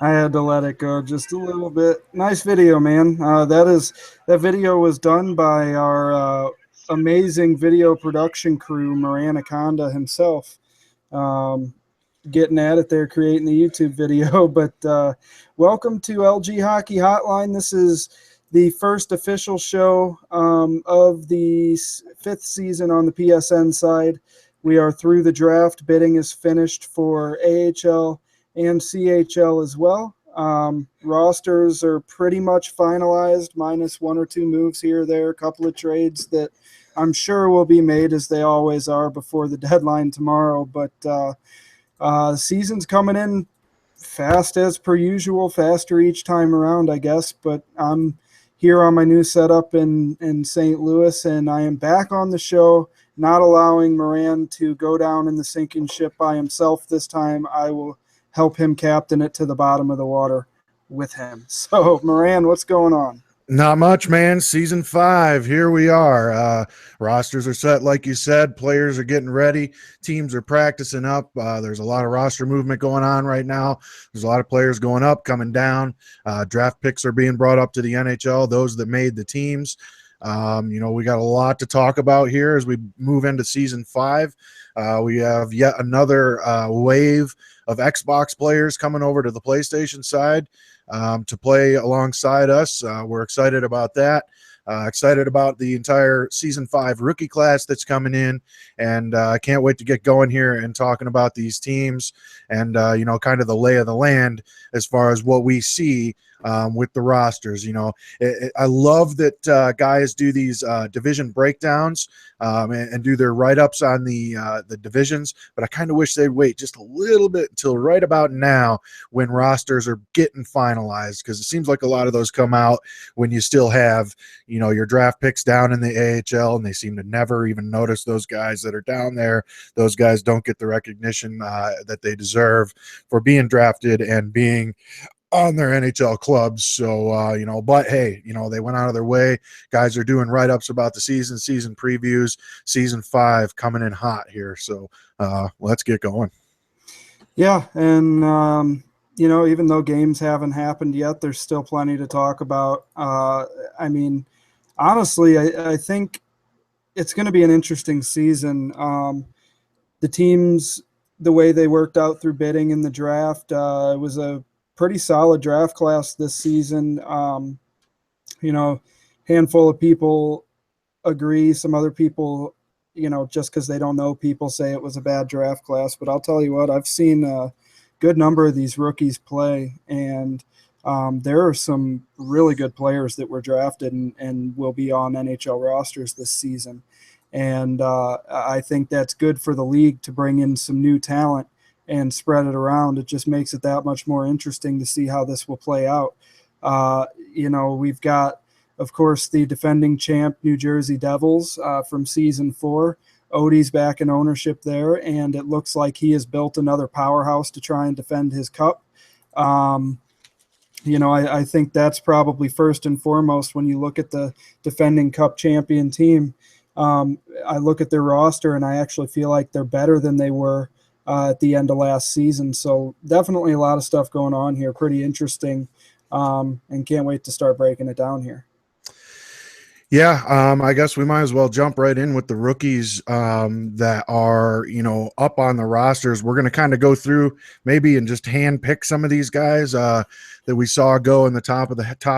I had to let it go just a little bit. Nice video, man. That video was done by our amazing video production crew, Maranaconda himself, getting at it there, creating the YouTube video. But welcome to LG Hockey Hotline. This is the first official show of the 5th season on the PSN side. We are through the draft. Bidding is finished for AHL and CHL as well. Rosters are pretty much finalized, minus one or two moves here or there, a couple of trades that I'm sure will be made, as they always are, before the deadline tomorrow. But season's coming in fast as per usual, faster each time around, I guess. But I'm here on my new setup in St. Louis, and I am back on the show, not allowing Moran to go down in the sinking ship by himself this time. I will help him captain it to the bottom of the water with him. So, Moran, what's going on? Not much, man. Season 5, here we are. Rosters are set, like you said. Players are getting ready. Teams are practicing up. There's a lot of roster movement going on right now. There's a lot of players going up, coming down. Draft picks are being brought up to the NHL, those that made the teams. We got a lot to talk about here as we move into Season 5. We have yet another wave of Xbox players coming over to the PlayStation side to play alongside us. We're excited about that. Excited about the entire Season 5 rookie class that's coming in, and I can't wait to get going here and talking about these teams and, kind of the lay of the land as far as what we see with the rosters. I love that guys do these division breakdowns and do their write-ups on the divisions, but I kind of wish they'd wait just a little bit until right about now when rosters are getting finalized, because it seems like a lot of those come out when you still have your draft picks down in the AHL, and they seem to never even notice those guys that are down there. Those guys don't get the recognition that they deserve for being drafted and being on their NHL clubs. So, but hey, they went out of their way. Guys are doing write-ups about the season previews, Season 5 coming in hot here. So let's get going. Yeah, and, even though games haven't happened yet, there's still plenty to talk about. Honestly, I think it's going to be an interesting season. The teams, the way they worked out through bidding in the draft, it was a pretty solid draft class this season. Handful of people agree. Some other people, just because they don't know people, say it was a bad draft class. But I'll tell you what, I've seen a good number of these rookies play, and there are some really good players that were drafted and will be on NHL rosters this season. And I think that's good for the league to bring in some new talent and spread it around. It just makes it that much more interesting to see how this will play out. We've got, of course, the defending champ New Jersey Devils from Season 4. Odie's back in ownership there, and it looks like he has built another powerhouse to try and defend his cup. I think that's probably first and foremost when you look at the defending cup champion team. I look at their roster, and I actually feel like they're better than they were at the end of last season. So definitely a lot of stuff going on here. Pretty interesting, and can't wait to start breaking it down here. Yeah, I guess we might as well jump right in with the rookies that are, up on the rosters. We're going to kind of go through maybe and just hand pick some of these guys that we saw go in the top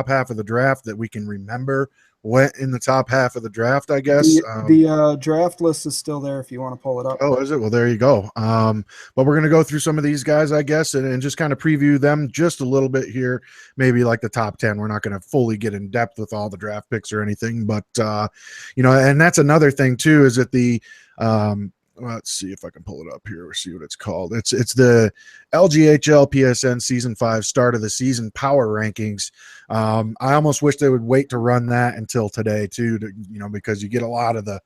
half of the draft that we can remember went in the top half of the draft, I guess. The draft list is still there if you want to pull it up. Oh, is it? Well, there you go. But we're going to go through some of these guys, I guess, and just kind of preview them just a little bit here, maybe like the top 10. We're not going to fully get in depth with all the draft picks or anything, but, and that's another thing too, is that let's see if I can pull it up here or see what it's called. It's the LGHL PSN Season 5 start of the season power rankings. I almost wish they would wait to run that until today too, because you get a lot of a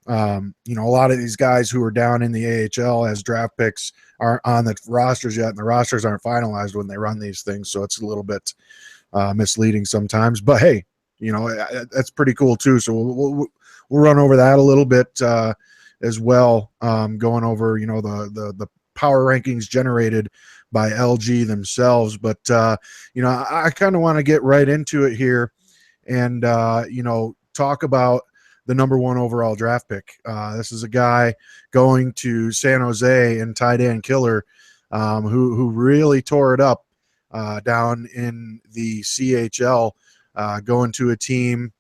lot of these guys who are down in the AHL as draft picks aren't on the rosters yet, and the rosters aren't finalized when they run these things. So it's a little bit misleading sometimes, but hey, that's pretty cool too. So we'll run over that a little bit as well, going over, the power rankings generated by LG themselves. But, I kind of want to get right into it here and, talk about the number 1 overall draft pick. This is a guy going to San Jose and tight end killer, who really tore it up down in the CHL, going to a team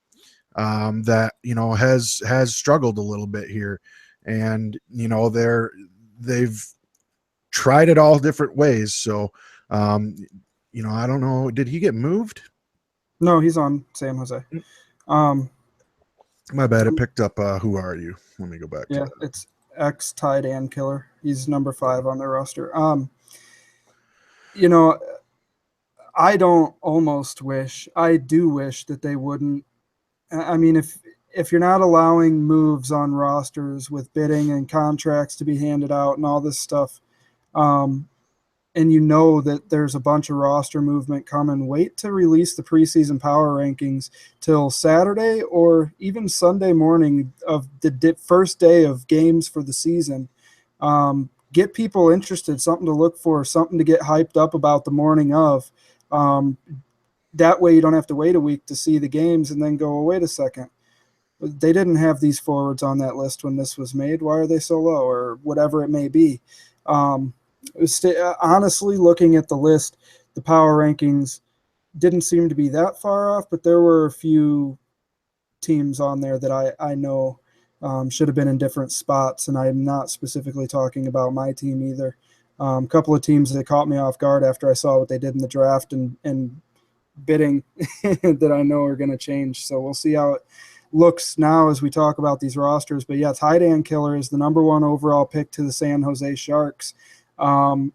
that has struggled a little bit here, and they've tried it all different ways. So, I don't know. Did he get moved? No, he's on San Jose. My bad. It picked up. Who are you? Let me go back. Yeah, it's ex tight end killer. He's number 5 on their roster. I do wish that they wouldn't. I mean, if you're not allowing moves on rosters with bidding and contracts to be handed out and all this stuff, and that there's a bunch of roster movement coming, wait to release the preseason power rankings till Saturday or even Sunday morning of the first day of games for the season. Get people interested, something to look for, something to get hyped up about the morning of. That way you don't have to wait a week to see the games and then go, oh, wait a second. They didn't have these forwards on that list when this was made. Why are they so low, or whatever it may be? Honestly, looking at the list, the power rankings didn't seem to be that far off, but there were a few teams on there that I know should have been in different spots, and I'm not specifically talking about my team either. A couple of teams that caught me off guard after I saw what they did in the draft and bidding that I know are going to change. So we'll see how it looks now as we talk about these rosters. But yeah, tight end killer is the number 1 overall pick to the San Jose Sharks. When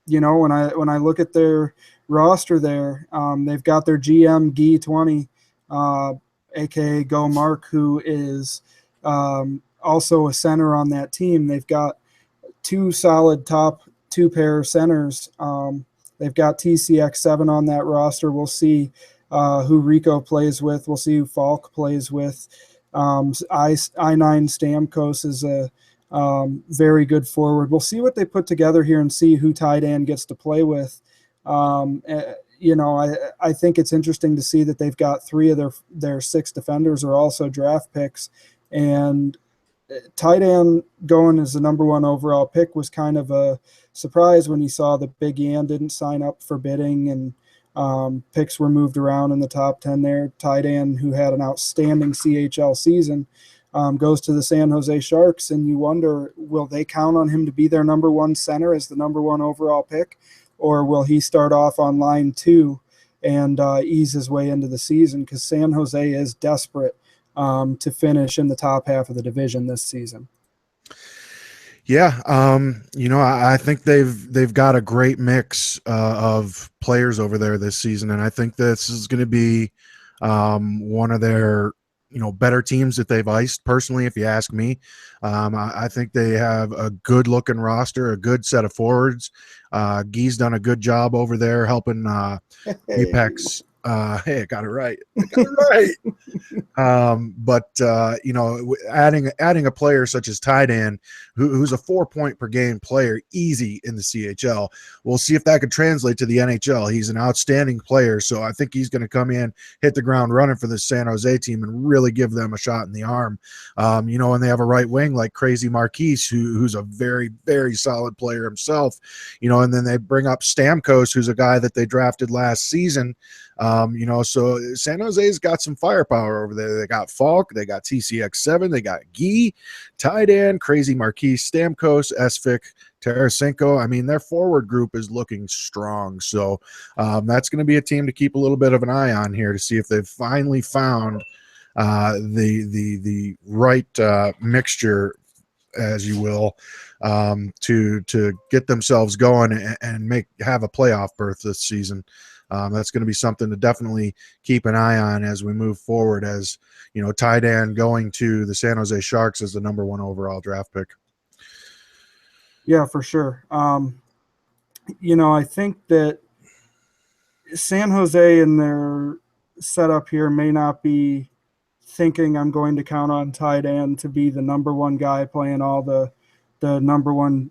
I look at their roster there, they've got their GM Guy 20, aka Go Mark, who is also a center on that team. They've got 2 solid top 2 pair centers. They've got TCX7 on that roster. We'll see who Rico plays with. We'll see who Falk plays with. I9 Stamkos is a very good forward. We'll see what they put together here and see who tight end gets to play with. I think it's interesting to see that they've got 3 of their 6 defenders are also draft picks, and tight end going as the number 1 overall pick was kind of a surprise when you saw that Big Yan didn't sign up for bidding, and picks were moved around in the top 10 there. Tight end, who had an outstanding CHL season, goes to the San Jose Sharks, and you wonder, will they count on him to be their number 1 center as the number 1 overall pick, or will he start off on line 2 and ease his way into the season? Because San Jose is desperate to finish in the top half of the division this season. Yeah, I think they've got a great mix of players over there this season, and I think this is going to be one of their better teams that they've iced. Personally, if you ask me, I think they have a good looking roster, a good set of forwards. Guy's done a good job over there helping Apex Hey, I got it right. I got it right. But adding a player such as Tydan, who's a 4-point per game player, easy in the CHL. We'll see if that could translate to the NHL. He's an outstanding player, so I think he's going to come in, hit the ground running for the San Jose team, and really give them a shot in the arm. And they have a right wing like Crazy Marquise, who's a very, very solid player himself. And then they bring up Stamkos, who's a guy that they drafted last season. So San Jose's got some firepower over there. They got Falk, they got TCX7, they got Gee, Tydan, Crazy Marquise, Stamkos, Esvik, Tarasenko. I mean, their forward group is looking strong. So that's going to be a team to keep a little bit of an eye on here to see if they've finally found the right mixture, as you will, to get themselves going and have a playoff berth this season. That's going to be something to definitely keep an eye on as we move forward, as Tydan going to the San Jose Sharks as the number 1 overall draft pick. Yeah, for sure. I think that San Jose in their setup here may not be thinking I'm going to count on Tydan to be the number 1 guy playing all the number 1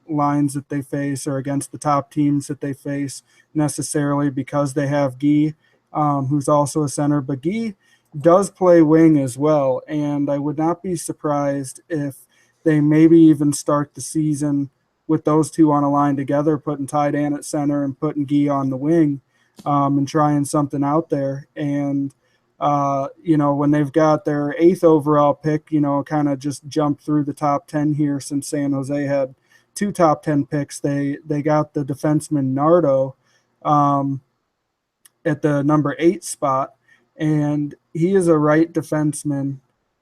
lines that they face or against the top teams that they face necessarily, because they have Gee, who's also a center. But Gee does play wing as well, and I would not be surprised if they maybe even start the season with those two on a line together, putting Tydan at center and putting Gee on the wing, and trying something out there. And when they've got their 8th overall pick, kind of just jumped through the top 10 here since San Jose had 2 top 10 picks. They got the defenseman Nardo at the number 8 spot, and he is a right defenseman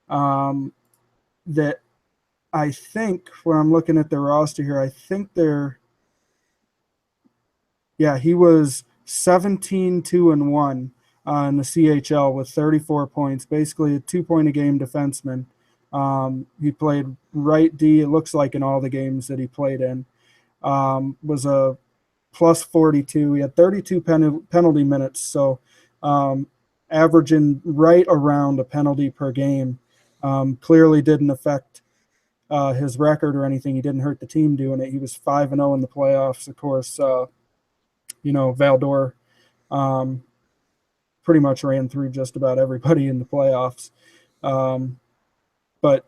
that I think, when I'm looking at the roster here, I think he was 17-2-1 in the CHL with 34 points, basically a 2-point-a-game defenseman. He played right D, it looks like, in all the games that he played in. Was a plus 42. He had 32 penalty minutes, so averaging right around a penalty per game. Clearly didn't affect his record or anything. He didn't hurt the team doing it. He was 5-0 in the playoffs. Of course, Valdor pretty much ran through just about everybody in the playoffs. But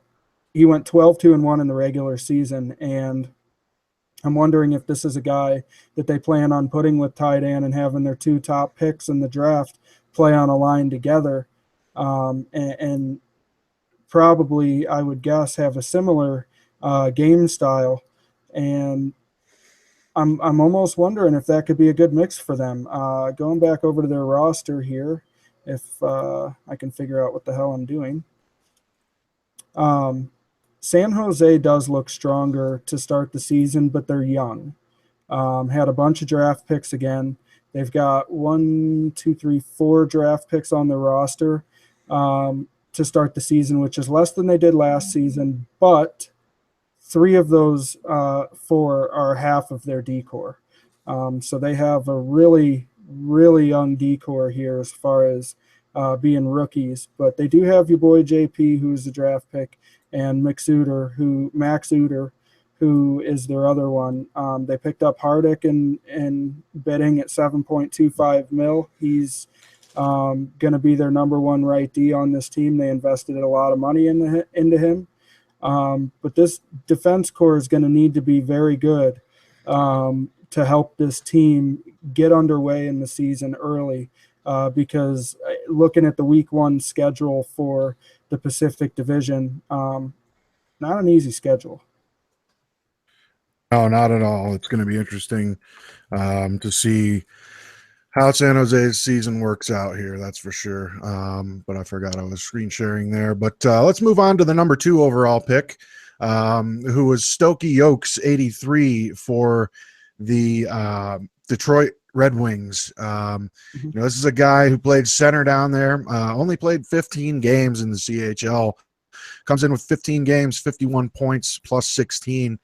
he went 12-2-1 in the regular season, and I'm wondering if this is a guy that they plan on putting with Tydan and having their 2 top picks in the draft play on a line together, and probably, I would guess, have a similar game style. And I'm almost wondering if that could be a good mix for them. Going back over to their roster here, if I can figure out what the hell I'm doing. San Jose does look stronger to start the season, but they're young. Had a bunch of draft picks again. They've got 4 draft picks on their roster to start the season, which is less than they did last season, but 3 of those 4 are half of their D-core. So they have a really, really young D-core here as far as being rookies. But they do have your boy JP, who's the draft pick, and Max Uter, who is their other one. They picked up Hardick in bidding at $7.25 million. He's going to be their number 1 right D on this team. They invested a lot of money into him. But this defense core is going to need to be very good to help this team get underway in the season early, because looking at the week 1 schedule for the Pacific Division, not an easy schedule. No, not at all. It's going to be interesting to see how San Jose's season works out here. That's for sure. But I forgot I was screen sharing there. But let's move on to the number 2 overall pick, who was Stokey Yokes, 83 for the Detroit Red Wings. This is a guy who played center down there, only played 15 games in the CHL. comes in with 15 games, 51 points, plus 16.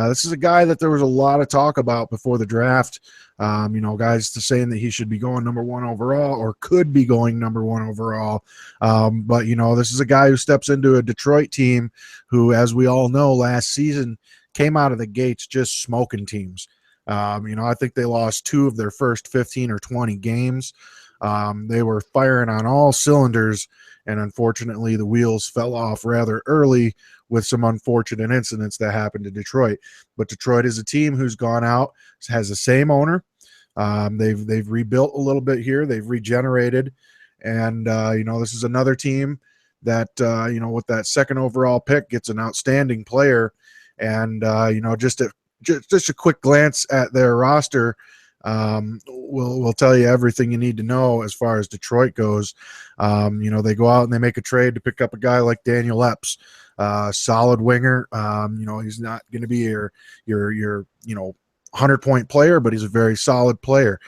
This is a guy that there was a lot of talk about before the draft. Guys saying that he should be going number 1 overall or could be going number 1 overall. But this is a guy who steps into a Detroit team who, as we all know, last season came out of the gates just smoking teams. I think they lost 2 of their first 15 or 20 games. They were firing on all cylinders, and unfortunately the wheels fell off rather early with some unfortunate incidents that happened to Detroit. But Detroit is a team who's gone out, has the same owner. They've rebuilt a little bit here. They've regenerated, and this is another team that with that second overall pick gets an outstanding player. And just a quick glance at their roster will tell you everything you need to know as far as Detroit goes. They go out and they make a trade to pick up a guy like Daniel Epps, solid winger. He's not going to be your 100-point player, but he's a very solid player.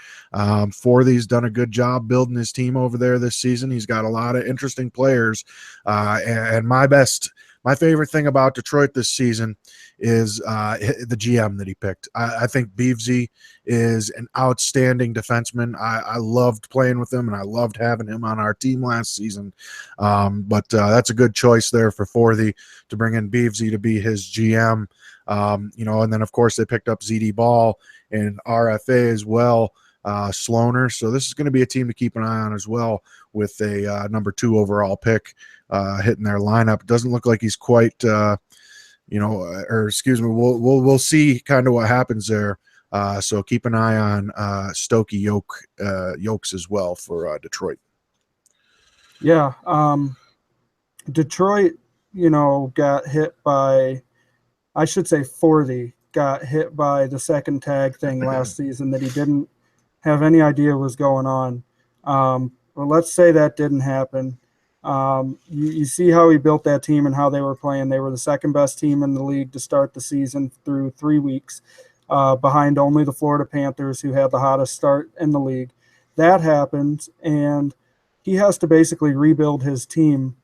Forthy's done a good job building his team over there this season. He's got a lot of interesting players, and my favorite thing about Detroit this season is the GM that he picked. I think Beavesy is an outstanding defenseman. I loved playing with him, and I loved having him on our team last season. But that's a good choice there for Forthy to bring in Beavesy to be his GM. And then, of course, they picked up ZD Ball and RFA as well, Sloaner. So this is going to be a team to keep an eye on as well with a number 2 overall pick hitting their lineup. It doesn't look like he's quite, we'll see kind of what happens there. So keep an eye on Stokey Yokes as well for Detroit. Yeah. Detroit, got hit by, I should say Forthy got hit by the second tag thing last season that he didn't have any idea was going on. Well, let's say that didn't happen. You see how he built that team and how they were playing. They were the second best team in the league to start the season through 3 weeks, behind only the Florida Panthers, who had the hottest start in the league. That happens, and he has to basically rebuild his team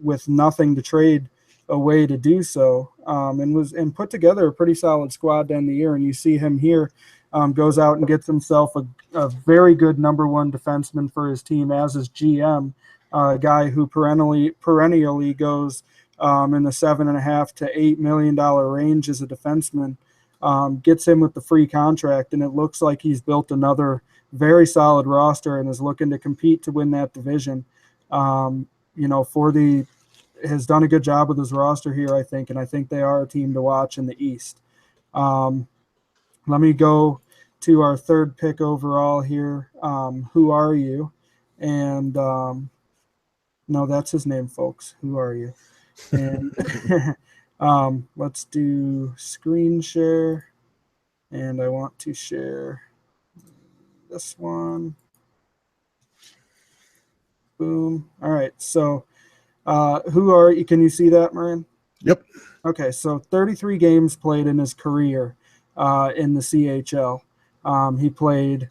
with nothing to trade away to do so, and put together a pretty solid squad to end the year. And you see him here, goes out and gets himself a very good number 1 defenseman for his team as his GM, a guy who perennially goes in the $7.5 to $8 million range as a defenseman. Gets him with the free contract, and it looks like he's built another very solid roster and is looking to compete to win that division. Forthy has done a good job with his roster here, I think, and I think they are a team to watch in the East. Let me go to our 3rd pick overall here. Who are you? And no, that's his name, folks. Who are you? And let's do screen share, and I want to share this one. Boom. All right. So who are you? Can you see that, Marin? Yep. Okay. So 33 games played in his career in the CHL. He played,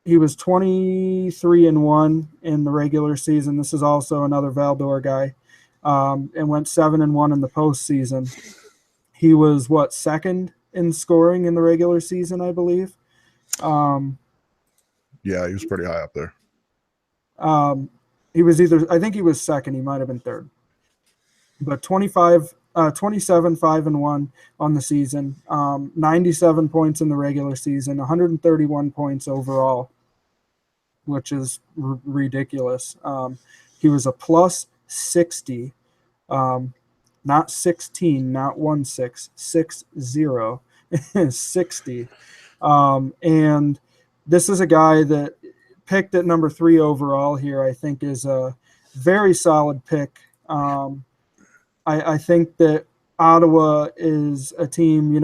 he was 23-1 in the regular season. This is also another Valdor guy, and went 7-1 in the postseason. He was second in scoring in the regular season, I believe. Yeah, he was pretty high up there. He was I think he was second. He might have been third, but 27, 5-1 on the season, 97 points in the regular season, 131 points overall, which is ridiculous. He was a plus 60, not 16, not 16, 60, 60. And this is a guy that picked at number 3 overall here, I think is a very solid pick. I think that Ottawa is a team,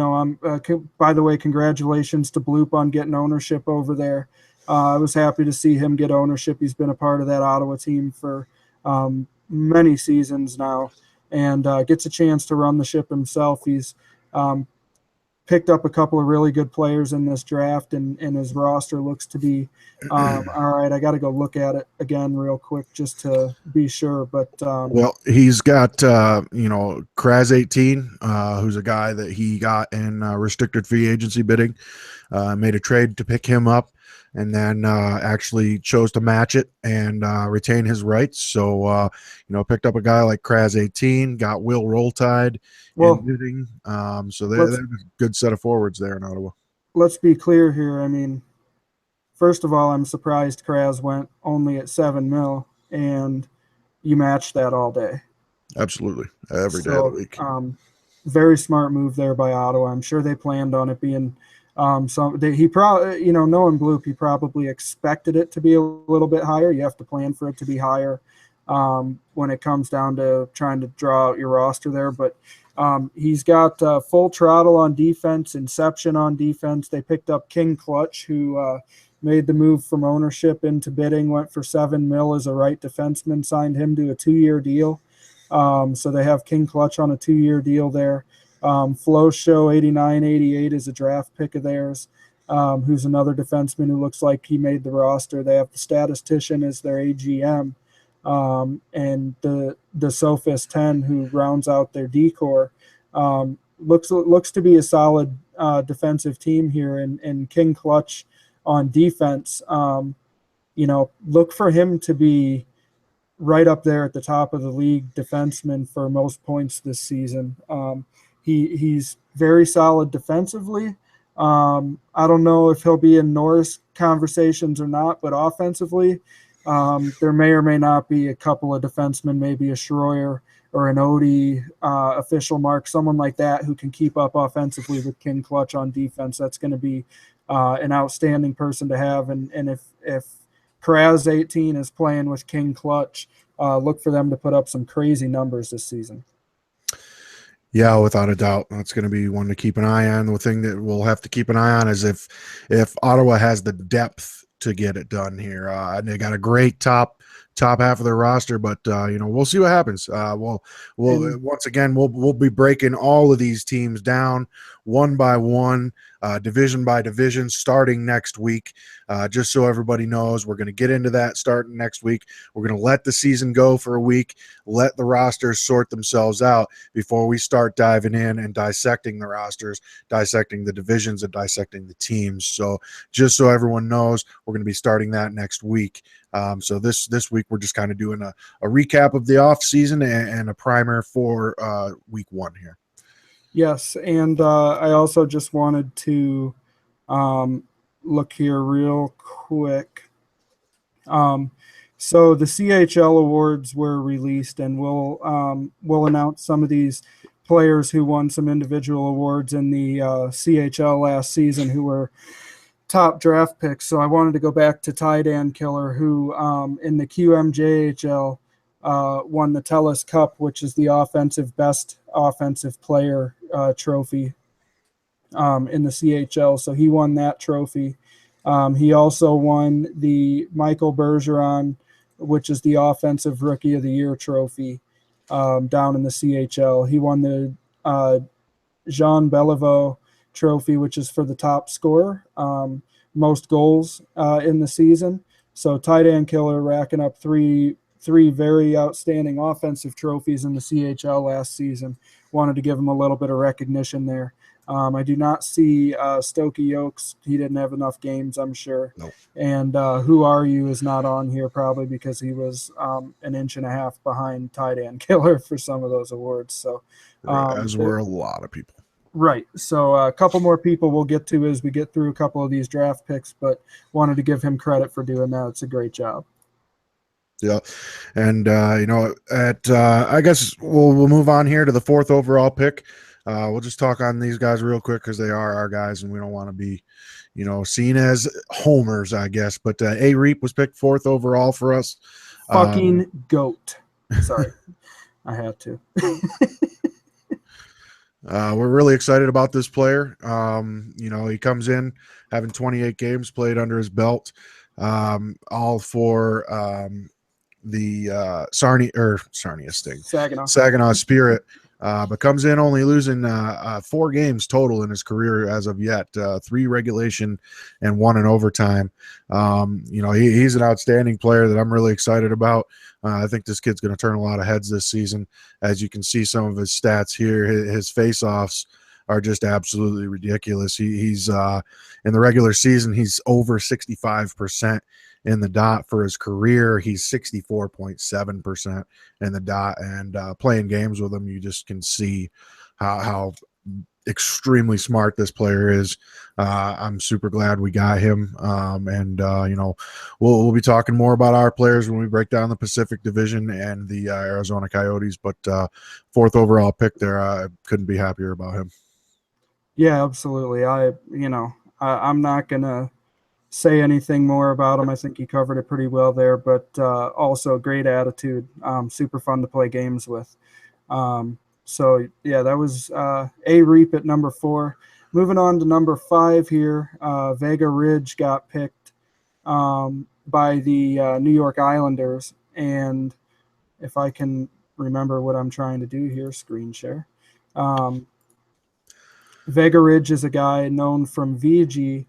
by the way, congratulations to Bloop on getting ownership over there. I was happy to see him get ownership. He's been a part of that Ottawa team for many seasons now, and gets a chance to run the ship himself. He's picked up a couple of really good players in this draft, and his roster looks to be all right. I got to go look at it again real quick just to be sure. But well, he's got Kraz 18, who's a guy that he got in restricted free agency bidding. Made a trade to pick him up, and then actually chose to match it and retain his rights. So picked up a guy like Kraz 18, got Will Rolltide in bidding. So they're a good set of forwards there in Ottawa. Let's be clear here. I mean, first of all, I'm surprised Kraz went only at $7 million, and you match that all day. Absolutely, every day of the week. Very smart move there by Ottawa. I'm sure they planned on it being he probably, knowing Bloop, he probably expected it to be a little bit higher. You have to plan for it to be higher when it comes down to trying to draw out your roster there. But he's got full throttle on defense, inception on defense. They picked up King Clutch, who made the move from ownership into bidding, went for $7 million as a right defenseman, signed him to a 2-year deal. So they have King Clutch on a 2-year deal there. Flow Show 89-88 is a draft pick of theirs, who's another defenseman who looks like he made the roster. They have the Statistician as their AGM, and the Sophist 10, who rounds out their decor. Looks to be a solid defensive team here, and King Clutch on defense. Look for him to be right up there at the top of the league defenseman for most points this season. He's very solid defensively. I don't know if he'll be in Norris conversations or not, but offensively, there may or may not be a couple of defensemen, maybe a Schroyer or an Odie, official mark, someone like that who can keep up offensively with King Clutch on defense. That's going to be an outstanding person to have. And if Kraz 18 is playing with King Clutch, look for them to put up some crazy numbers this season. Yeah, without a doubt, that's going to be one to keep an eye on. The thing that we'll have to keep an eye on is if Ottawa has the depth to get it done here. They got a great top half of their roster, but we'll see what happens. We'll once again we'll be breaking all of these teams down one by one, division by division, starting next week. Just so everybody knows, we're going to get into that starting next week. We're going to let the season go for a week, let the rosters sort themselves out before we start diving in and dissecting the rosters, dissecting the divisions, and dissecting the teams. So just so everyone knows, we're going to be starting that next week. So this week we're just kind of doing a recap of the off season and a primer for week 1 here. Yes, and I also just wanted to look here real quick. So the CHL awards were released, and we'll announce some of these players who won some individual awards in the CHL last season who were top draft picks. So I wanted to go back to Ty Dan Killer, who in the QMJHL won the TELUS Cup, which is the best offensive player trophy in the CHL. So he won that trophy. He also won the Michael Bergeron, which is the Offensive Rookie of the Year trophy down in the CHL. He won the Jean Beliveau trophy, which is for the top scorer, most goals in the season. So Ty Dan Killer racking up three very outstanding offensive trophies in the CHL last season. Wanted to give him a little bit of recognition there. I do not see Stokey Yokes. He didn't have enough games, I'm sure. Nope. And Who Are You is not on here probably because he was an inch and a half behind Ty Dan Killer for some of those awards. So as were a lot of people. Right. So a couple more people we'll get to as we get through a couple of these draft picks, but wanted to give him credit for doing that. It's a great job. Yeah, and I guess we'll move on here to the 4th overall pick. We'll just talk on these guys real quick because they are our guys, and we don't want to be, seen as homers, I guess. But A. Reap was picked 4th overall for us. Fucking goat. Sorry, I had to. We're really excited about this player. He comes in having 28 games played under his belt, all for the Saginaw Spirit. but comes in only losing 4 games total in his career as of yet, 3 regulation and 1 in overtime. He's an outstanding player that I'm really excited about. I think this kid's going to turn a lot of heads this season. As you can see some of his stats here, his face-offs are just absolutely ridiculous. He's in the regular season, he's over 65% in the dot. For his career, he's 64.7% in the dot. And playing games with him, you just can see how extremely smart this player is. I'm super glad we got him. We'll be talking more about our players when we break down the Pacific Division and the Arizona Coyotes. But 4th overall pick there, I couldn't be happier about him. Yeah, absolutely. I'm not gonna say anything more about him. I think he covered it pretty well there, but also great attitude, super fun to play games with. So yeah, that was A Reap at number 4. Moving on to number 5 here, Vega Ridge got picked by the New York Islanders, and if I can remember what I'm trying to do here, screen share. Vega Ridge is a guy known from VG.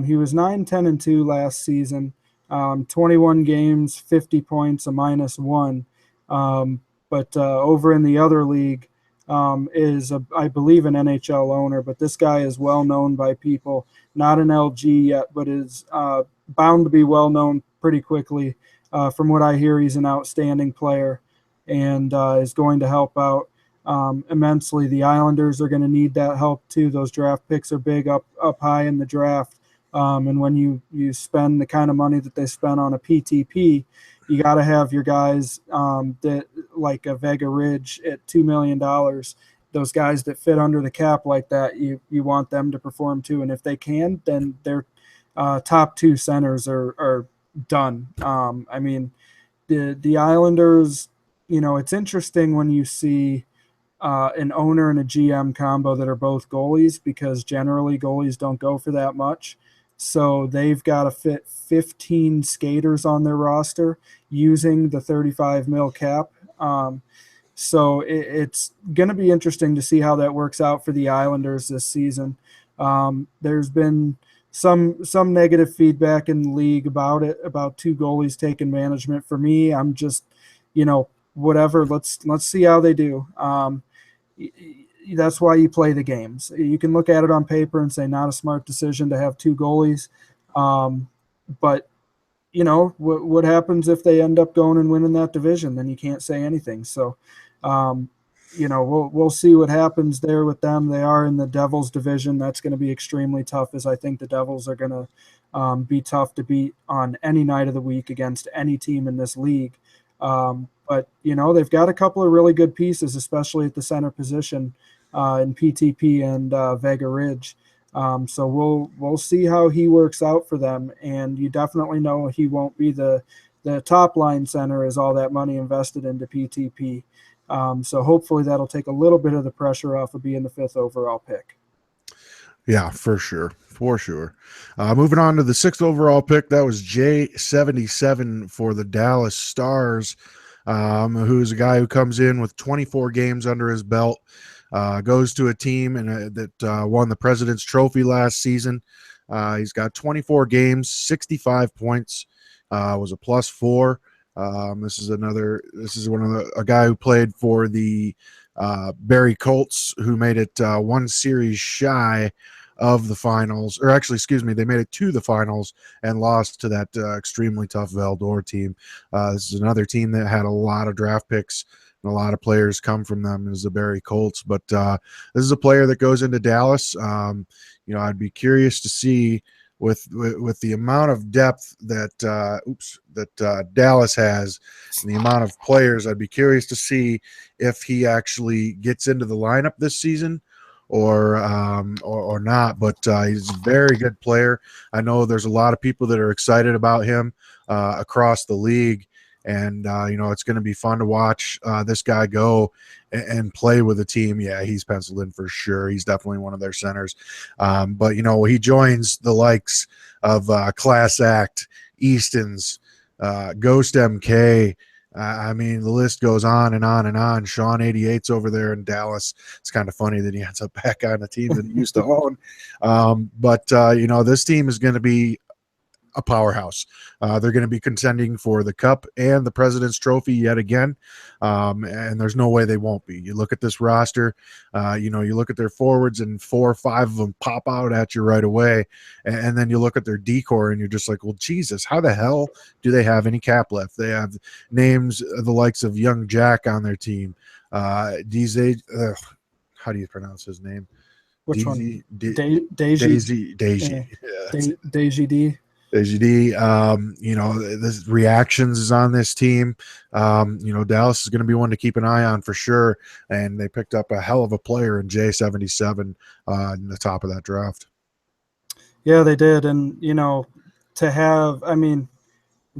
He was 9-10-2 last season, 21 games, 50 points, a -1. But over in the other league is, I believe, an NHL owner. But this guy is well known by people, not an LG yet, but is bound to be well known pretty quickly. From what I hear, he's an outstanding player and is going to help out immensely. The Islanders are going to need that help too. Those draft picks are big up high in the draft. And when you spend the kind of money that they spent on a PTP, you got to have your guys that like a Vega Ridge at $2 million. Those guys that fit under the cap like that, you want them to perform too. And if they can, then their top 2 centers are done. The Islanders, it's interesting when you see an owner and a GM combo that are both goalies, because generally goalies don't go for that much. So they've got to fit 15 skaters on their roster using the 35 mil cap. So it's going to be interesting to see how that works out for the Islanders this season. There's been some negative feedback in the league about it, about 2 goalies taking management. For me, I'm just, whatever. Let's see how they do. That's why you play the games. You can look at it on paper and say not a smart decision to have 2 goalies, but what happens if they end up going and winning that division? Then you can't say anything. So we'll see what happens there with them. They are in the Devils division. That's going to be extremely tough, as I think the Devils are going to be tough to beat on any night of the week against any team in this league. But they've got a couple of really good pieces, especially at the center position in PTP and Vega Ridge. So we'll see how he works out for them. And you definitely know he won't be the top line center, as all that money invested into PTP. So hopefully that'll take a little bit of the pressure off of being the 5th overall pick. Yeah, for sure. Moving on to the 6th overall pick, that was J77 for the Dallas Stars, who's a guy who comes in with 24 games under his belt, goes to a team that won the President's Trophy last season. He's got 24 games, 65 points, was a +4. This is a guy who played for the Barrie Colts, who made it 1 series shy of the finals, or actually, excuse me, they made it to the finals and lost to that extremely tough Val-d'Or team. This is another team that had a lot of draft picks and a lot of players come from them, is the Barrie Colts. But this is a player that goes into Dallas. I'd be curious to see with the amount of depth that Dallas has and the amount of players. I'd be curious to see if he actually gets into the lineup this season or not. But he's a very good player. I know there's a lot of people that are excited about him across the league. And, it's going to be fun to watch this guy go and play with a team. Yeah, he's penciled in for sure. He's definitely one of their centers. But, he joins the likes of Class Act, Easton's, Ghost MK, I mean, the list goes on and on and on. Sean 88's over there in Dallas. It's kind of funny that he ends up back on a team that he used to own. This team is going to be a powerhouse. They're going to be contending for the Cup and the President's Trophy yet again, and there's no way they won't be. You look at this roster, you look at their forwards, and 4 or 5 of them pop out at you right away, and then you look at their decor, and you're just like, well, Jesus, how the hell do they have any cap left? They have names the likes of Young Jack on their team. DJ, how do you pronounce his name? Which one? Daisy. Daisy D. AGD, the reactions is on this team. Dallas is going to be one to keep an eye on for sure. And they picked up a hell of a player in J77 in the top of that draft. Yeah, they did. And,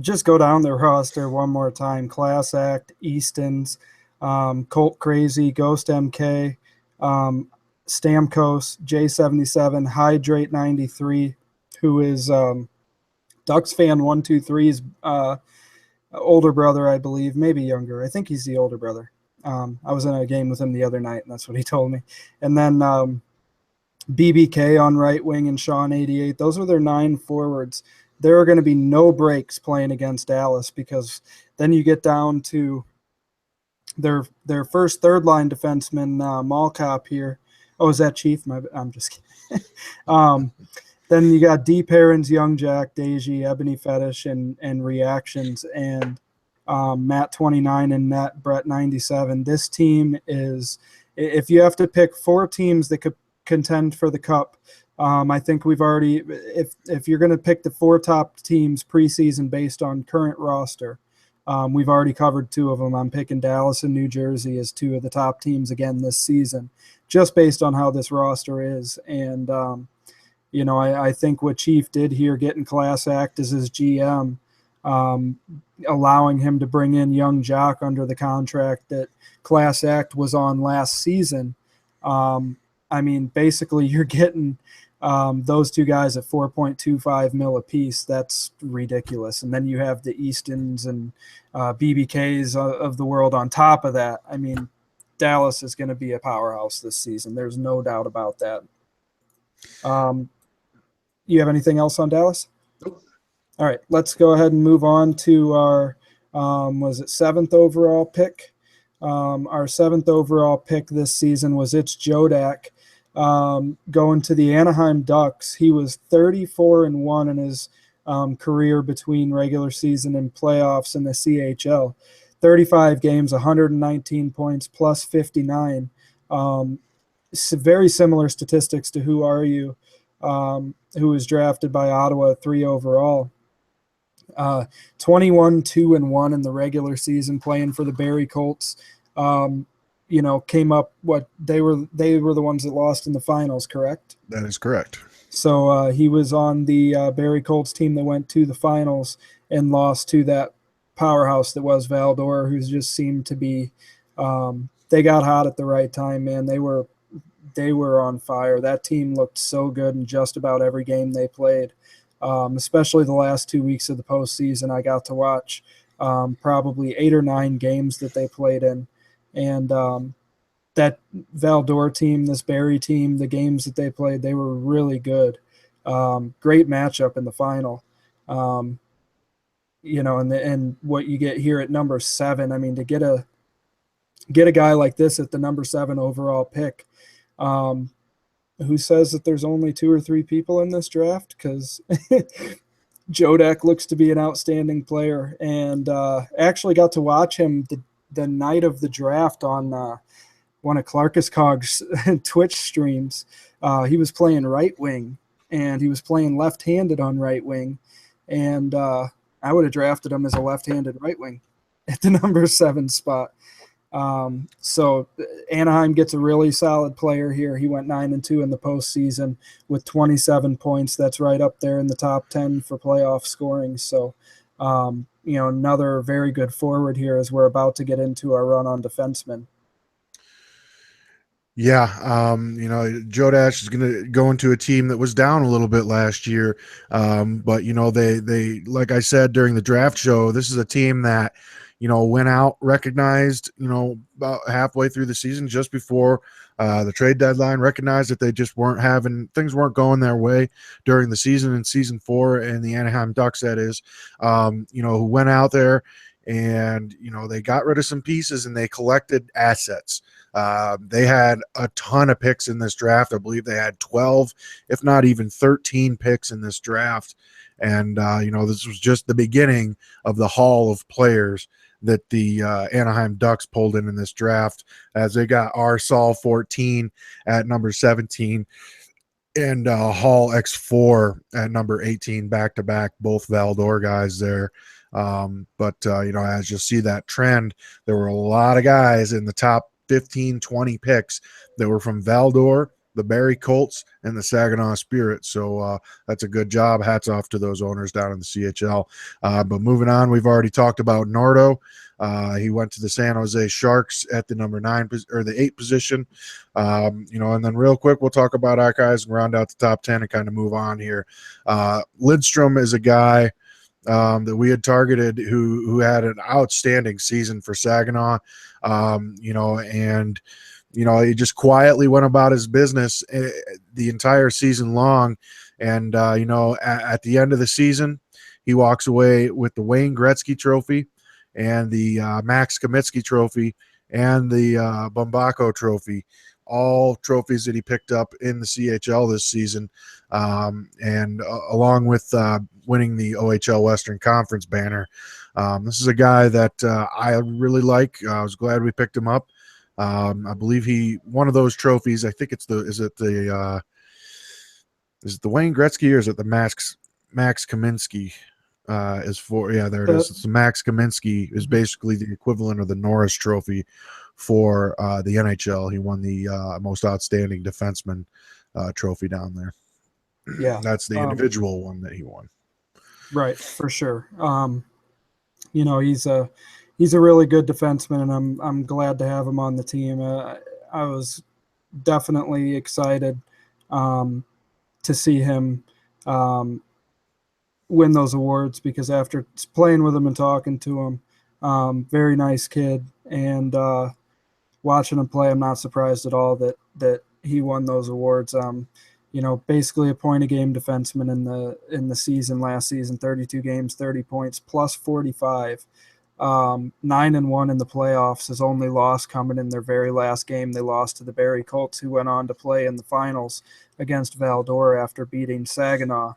just go down their roster one more time. Class Act, Easton's, Colt Crazy, Ghost MK, Stamkos, J77, Hydrate 93, who is Ducks fan 123's older brother, I believe, maybe younger. I think he's the older brother. I was in a game with him the other night, and that's what he told me. And then BBK on right wing and Sean 88. Those are their 9 forwards. There are going to be no breaks playing against Dallas, because then you get down to their first third line defenseman, Malcop here. Oh, is that Chief? I'm just kidding. Then you got D. Perrins, Young Jack, Deji, Ebony Fetish, and Reactions, and Matt 29 and Net, Brett 97. This team is, if you have to pick 4 teams that could contend for the Cup, I think we've already, if you're going to pick the 4 top teams preseason based on current roster, we've already covered 2 of them. I'm picking Dallas and New Jersey as 2 of the top teams again this season, just based on how this roster is. And I think what Chief did here, getting Class Act as his GM, allowing him to bring in Young Jock under the contract that Class Act was on last season. Basically you're getting those 2 guys at $4.25 million apiece. That's ridiculous. And then you have the Eastons and BBKs of the world on top of that. Dallas is going to be a powerhouse this season. There's no doubt about that. You have anything else on Dallas? Nope. All right, let's go ahead and move on to our, 7th overall pick. Our 7th overall pick this season was Jodak, going to the Anaheim Ducks. He was 34-1 in his career between regular season and playoffs in the CHL. 35 games, 119 points, plus 59. Very similar statistics to Who Are You, who was drafted by Ottawa 3 overall. 21-2-1 in the regular season, playing for the Barrie Colts. Came up they were the ones that lost in the finals, correct? That is correct. So he was on the Barrie Colts team that went to the finals and lost to that powerhouse that was Valdor, who just seemed to be they got hot at the right time, man. They were on fire. That team looked so good in just about every game they played, especially the last 2 weeks of the postseason. I got to watch probably 8 or 9 games that they played in. And that Valdor team, this Barrie team, the games that they played, they were really good. Great matchup in the final. And what you get here at number 7, to get a guy like this at the number 7 overall pick, who says that there's only 2 or 3 people in this draft? Because Jodak looks to be an outstanding player, and actually got to watch him the night of the draft on one of Clarkus Cog's Twitch streams. He was playing right wing, and he was playing left-handed on right wing, and I would have drafted him as a left-handed right wing at the number 7 spot. So Anaheim gets a really solid player here. He went 9-2 in the postseason with 27 points. That's right up there in the top 10 for playoff scoring. So, another very good forward here as we're about to get into our run on defensemen. Yeah, Joe Dash is going to go into a team that was down a little bit last year, but they like I said during the draft show, this is a team that went out, recognized, about halfway through the season, just before the trade deadline, recognized that they just things weren't going their way during the season in season 4, and the Anaheim Ducks, that is, who went out there and, they got rid of some pieces and they collected assets. They had a ton of picks in this draft. I believe they had 12, if not even 13 picks in this draft. And, this was just the beginning of the haul of players that the Anaheim Ducks pulled in this draft, as they got Arsal 14 at number 17 and Hall X4 at number 18, back-to-back, both Valdor guys there. But as you'll see that trend, there were a lot of guys in the top 15, 20 picks that were from Valdor, the Barrie Colts, and the Saginaw Spirit. So that's a good job. Hats off to those owners down in the CHL. But moving on, we've already talked about Nardo. He went to the San Jose Sharks at the number 9 or the 8 position. And then real quick, we'll talk about our guys and round out the top 10 and kind of move on here. Lidstrom is a guy that we had targeted who had an outstanding season for Saginaw, he just quietly went about his business the entire season long. And, at the end of the season, he walks away with the Wayne Gretzky Trophy and the Max Kamitsky Trophy and the Bombako Trophy, all trophies that he picked up in the CHL this season, and along with winning the OHL Western Conference banner. This is a guy that I really like. I was glad we picked him up. I believe one of those trophies, I think is it the Wayne Gretzky or is it the Max Kaminsky? There it is. It's the Max Kaminsky is basically the equivalent of the Norris Trophy for the NHL. He won the most outstanding defenseman trophy down there. Yeah, that's the individual one that he won. Right, for sure. He's a really good defenseman, and I'm glad to have him on the team. I was definitely excited to see him win those awards, because after playing with him and talking to him, very nice kid, and watching him play, I'm not surprised at all that he won those awards. Basically a point a game defenseman in the season last season, 32 games, 30 points, plus 45. 9-1 in the playoffs. His only loss coming in their very last game. They lost to the Barrie Colts, who went on to play in the finals against Valdor after beating Saginaw.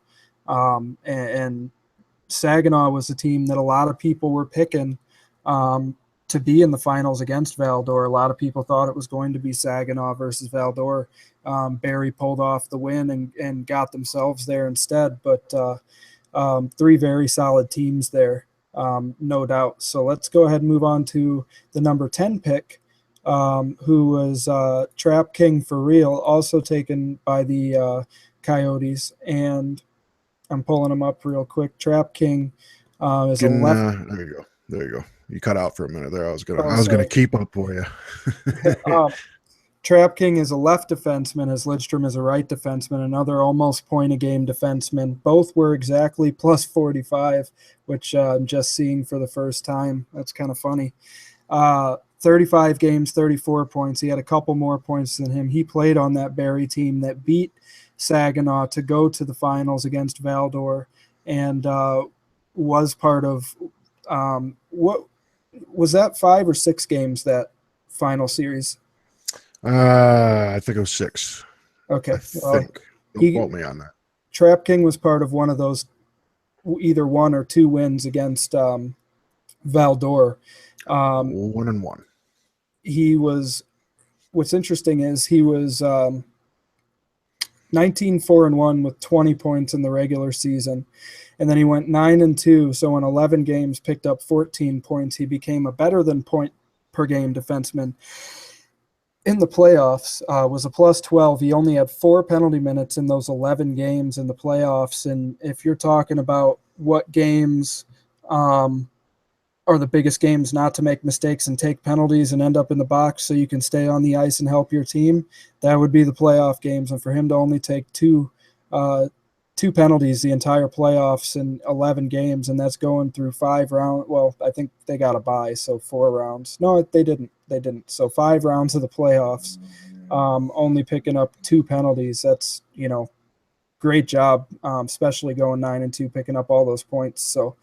And Saginaw was a team that a lot of people were picking to be in the finals against Valdor. A lot of people thought it was going to be Saginaw versus Valdor. Barrie pulled off the win and got themselves there instead. But 3 very solid teams there. No doubt. So let's go ahead and move on to the number 10 pick, who was Trap King for real, also taken by the Coyotes. And I'm pulling him up real quick. Trap King is a left. There you go. You cut out for a minute there. I was gonna keep up for you. Trap King is a left defenseman, as Lidstrom is a right defenseman, another almost point-a-game defenseman. Both were exactly plus 45, which I'm just seeing for the first time. That's kind of funny. 35 games, 34 points. He had a couple more points than him. He played on that Barrie team that beat Saginaw to go to the finals against Valdor, and was part of what was that 5 or 6 games, that final series? I think it was 6. Okay. Don't quote me on that. Trap King was part of one of those, either 1 or 2 wins against Valdor. 1-1. He was, what's interesting is he was 19-4-1 with 20 points in the regular season. And then he went 9-2. So in 11 games, picked up 14 points. He became a better than point per game defenseman. In the playoffs, was a plus 12. He only had 4 penalty minutes in those 11 games in the playoffs. And if you're talking about what games are the biggest games not to make mistakes and take penalties and end up in the box so you can stay on the ice and help your team, that would be the playoff games. And for him to only take 2 2 penalties the entire playoffs in 11 games, and that's going through 5 rounds. Well, I think they got a bye, so 4 rounds. No, they didn't. They didn't. So 5 rounds of the playoffs, only picking up 2 penalties. That's, great job, especially going 9-2, picking up all those points. So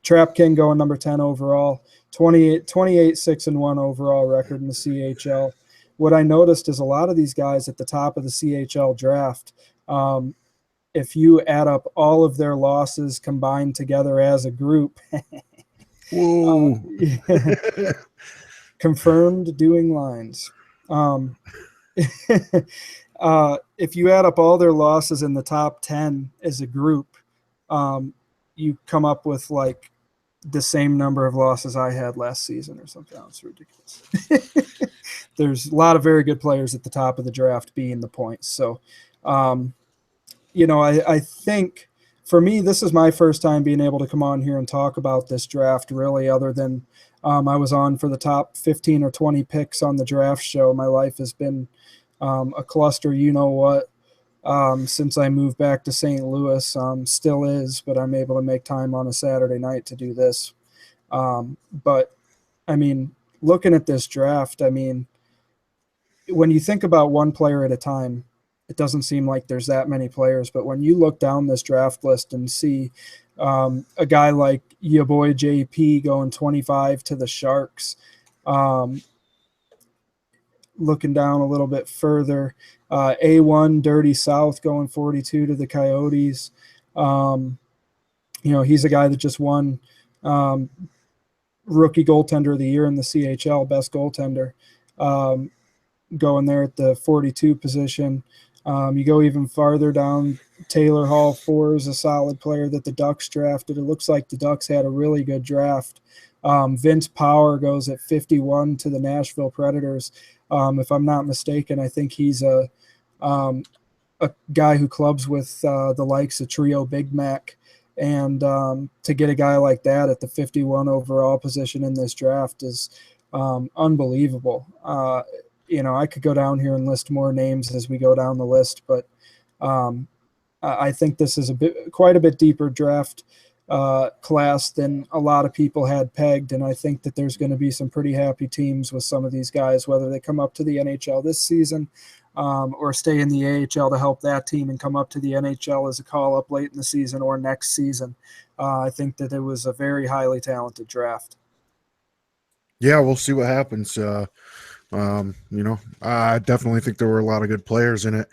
Trap King going number 10 overall, 28 6-1 overall record in the CHL. What I noticed is a lot of these guys at the top of the CHL draft, if you add up all of their losses combined together as a group, Whoa. confirmed doing lines. If you add up all their losses in the top 10 as a group, you come up with like the same number of losses I had last season or something. It's ridiculous. There's a lot of very good players at the top of the draft being the points. So, I think for me, this is my first time being able to come on here and talk about this draft, really, other than I was on for the top 15 or 20 picks on the draft show. My life has been a cluster, since I moved back to St. Louis. Still is, but I'm able to make time on a Saturday night to do this. But, I mean, looking at this draft, I mean, when you think about one player at a time, it doesn't seem like there's that many players. But when you look down this draft list and see a guy like your boy JP going 25 to the Sharks, looking down a little bit further, A1 Dirty South going 42 to the Coyotes. He's a guy that just won rookie goaltender of the year in the CHL, best goaltender, going there at the 42 position. You go even farther down, Taylor Hall 4 is a solid player that the Ducks drafted. It looks like the Ducks had a really good draft. Vince Power goes at 51 to the Nashville Predators. If I'm not mistaken, I think he's a guy who clubs with the likes of Trio Big Mac. And to get a guy like that at the 51 overall position in this draft is unbelievable. I could go down here and list more names as we go down the list, but I think this is quite a bit deeper draft class than a lot of people had pegged, and I think that there's going to be some pretty happy teams with some of these guys, whether they come up to the NHL this season or stay in the AHL to help that team and come up to the NHL as a call-up late in the season or next season. I think that it was a very highly talented draft. Yeah, we'll see what happens. I definitely think there were a lot of good players in it.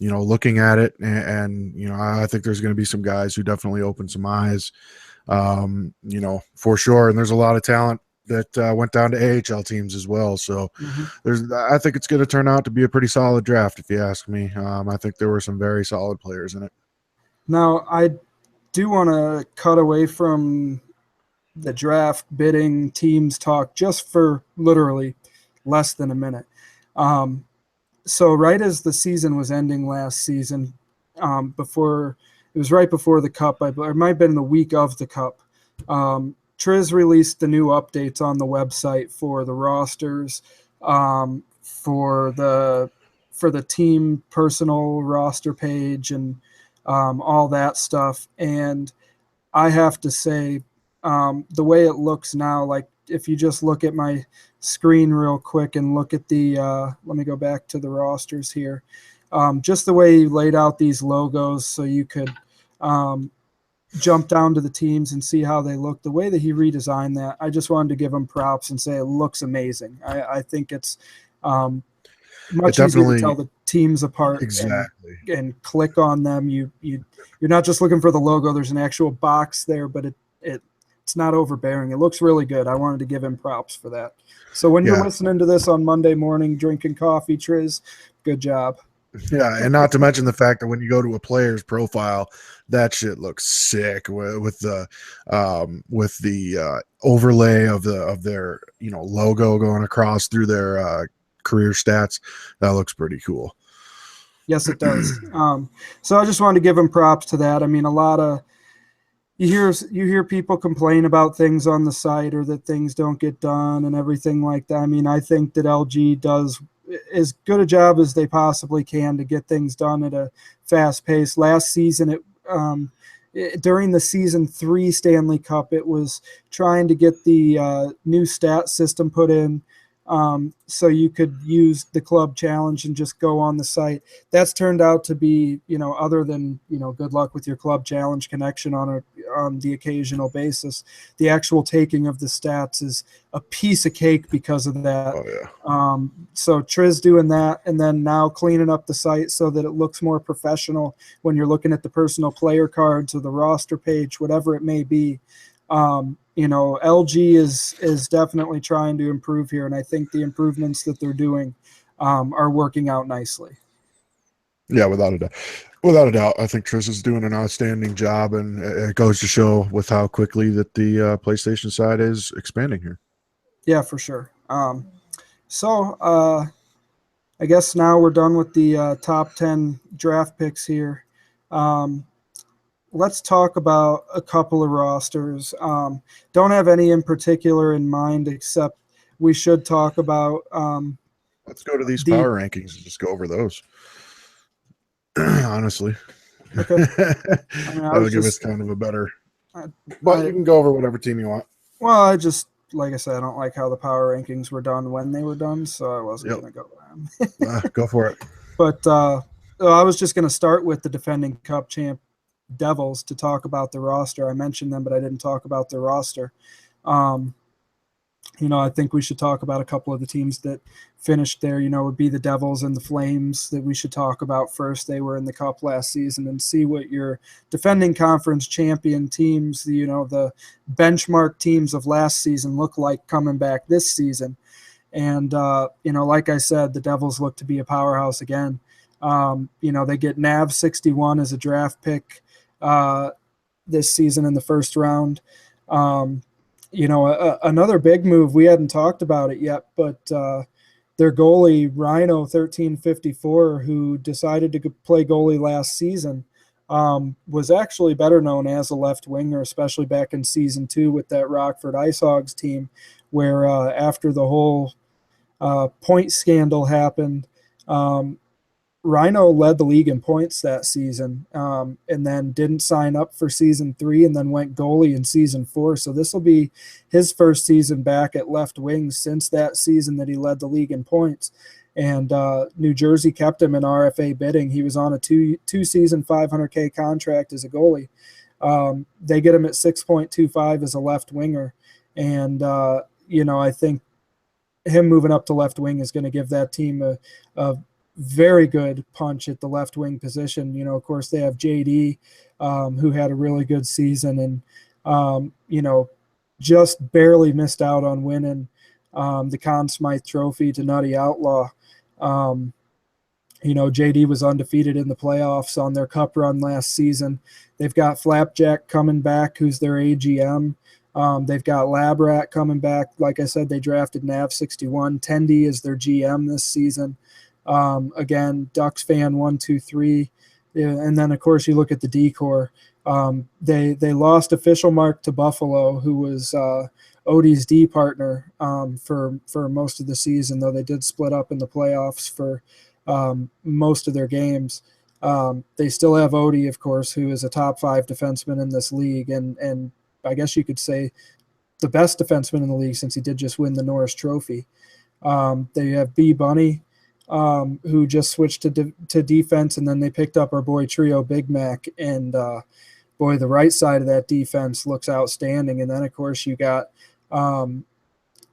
Looking at it, and I think there's going to be some guys who definitely open some eyes, for sure. And there's a lot of talent that went down to AHL teams as well. So I think it's going to turn out to be a pretty solid draft, if you ask me. I think there were some very solid players in it. Now, I do want to cut away from the draft bidding teams talk just for literally less than a minute. So right as the season was ending last season, right before the Cup, it might have been the week of the Cup, Triz released the new updates on the website for the rosters, for the team personal roster page and all that stuff. And I have to say, the way it looks now, like if you just look at my screen real quick and look at the let me go back to the rosters here, just the way he laid out these logos so you could jump down to the teams and see how they look, the way that he redesigned that, I just wanted to give him props and say it looks amazing. I think it's much easier to tell the teams apart. Exactly. And click on them. You're not just looking for the logo, there's an actual box there, but it's not overbearing. It looks really good. I wanted to give him props for that. So when you're listening to this on Monday morning, drinking coffee, Triz, good job. Yeah, and not to mention the fact that when you go to a player's profile, that shit looks sick with the overlay of their logo going across through their career stats. That looks pretty cool. Yes, it does. So I just wanted to give him props to that. I mean, a lot of you hear people complain about things on the site or that things don't get done and everything like that. I mean, I think that LG does as good a job as they possibly can to get things done at a fast pace. Last season, during the season 3 Stanley Cup, it was trying to get the new stat system put in, so you could use the club challenge and just go on the site. That's turned out to be, other than, good luck with your club challenge connection on the occasional basis, the actual taking of the stats is a piece of cake because of that. Oh, yeah. So Triz doing that, and then now cleaning up the site so that it looks more professional when you're looking at the personal player cards or the roster page, whatever it may be. LG is definitely trying to improve here, and I think the improvements that they're doing are working out nicely. Yeah, without a doubt. Without a doubt, I think Trish is doing an outstanding job, and it goes to show with how quickly that the PlayStation side is expanding here. Yeah, for sure. So I guess now we're done with the top 10 draft picks here. Let's talk about a couple of rosters. Don't have any in particular in mind, except we should talk about. Let's go to these power rankings and just go over those. Honestly, okay. That'll give us kind of a better. But you can go over whatever team you want. Well, like I said, I don't like how the power rankings were done when they were done, so I wasn't going to go with them. Go for it. But I was just going to start with the defending Cup champ Devils to talk about the roster. I mentioned them, but I didn't talk about their roster. I think we should talk about a couple of the teams that finished there. Would be the Devils and the Flames that we should talk about first. They were in the Cup last season, and see what your defending conference champion teams, the benchmark teams of last season look like coming back this season. And, like I said, the Devils look to be a powerhouse again. They get Nav 61 as a draft pick this season in the first round. Another big move, we hadn't talked about it yet, but their goalie, Rhino 1354, who decided to play goalie last season, was actually better known as a left winger, especially back in season 2 with that Rockford Ice Hogs team, where after the whole point scandal happened, Rhino led the league in points that season, and then didn't sign up for season 3 and then went goalie in season 4. So this will be his first season back at left wing since that season that he led the league in points. And New Jersey kept him in RFA bidding. He was on a two-season $500K contract as a goalie. They get him at 6.25 as a left winger. And, I think him moving up to left wing is going to give that team a very good punch at the left wing position. Of course, they have JD, who had a really good season and, just barely missed out on winning the Conn Smythe Trophy to Nutty Outlaw. JD was undefeated in the playoffs on their cup run last season. They've got Flapjack coming back, who's their AGM. They've got Lab Rat coming back. Like I said, they drafted Nav 61. Tendy is their GM this season. Again, Ducks fan 1, 2, 3. And then, of course, you look at the D-Corps. They lost official mark to Buffalo, who was Odie's D partner for most of the season, though they did split up in the playoffs for most of their games. They still have Odie, of course, who is a top 5 defenseman in this league, and I guess you could say the best defenseman in the league since he did just win the Norris Trophy. They have B Bunny, who just switched to defense, and then they picked up our boy Trio Big Mac, and boy, the right side of that defense looks outstanding. And then, of course, you got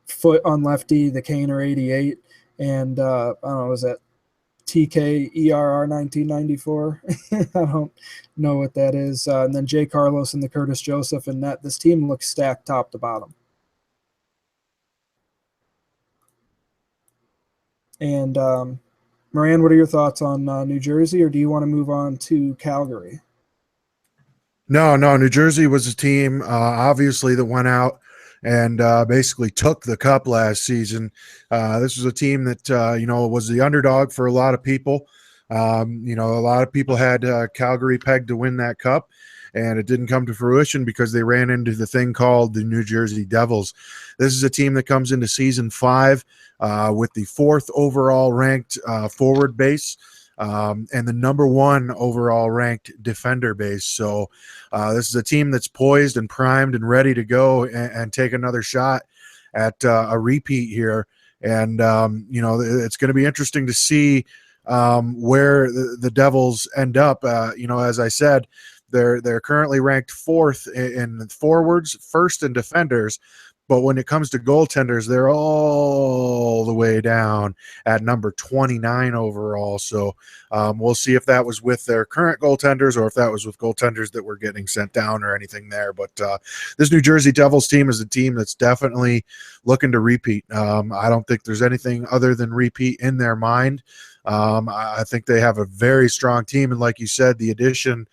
Foot on lefty, the Kaner 88, and I don't know, was that TKERR 1994? I don't know what that is. And then Jay Carlos and the Curtis Joseph and net. This team looks stacked top to bottom. And Moran, what are your thoughts on New Jersey, or do you want to move on to Calgary? No, New Jersey was a team, obviously, that went out and basically took the cup last season. This was a team that, was the underdog for a lot of people. A lot of people had Calgary pegged to win that cup. and it didn't come to fruition because they ran into the thing called the New Jersey Devils. This is a team that comes into season 5 with the 4th overall ranked forward base. And the number 1 overall ranked defender base. So this is a team that's poised and primed and ready to go and take another shot at a repeat here. And, it's going to be interesting to see where the Devils end up. As I said, they're currently ranked 4th in forwards, 1st in defenders. But when it comes to goaltenders, they're all the way down at number 29 overall. So we'll see if that was with their current goaltenders or if that was with goaltenders that were getting sent down or anything there. But this New Jersey Devils team is a team that's definitely looking to repeat. I don't think there's anything other than repeat in their mind. I think they have a very strong team. And like you said, the addition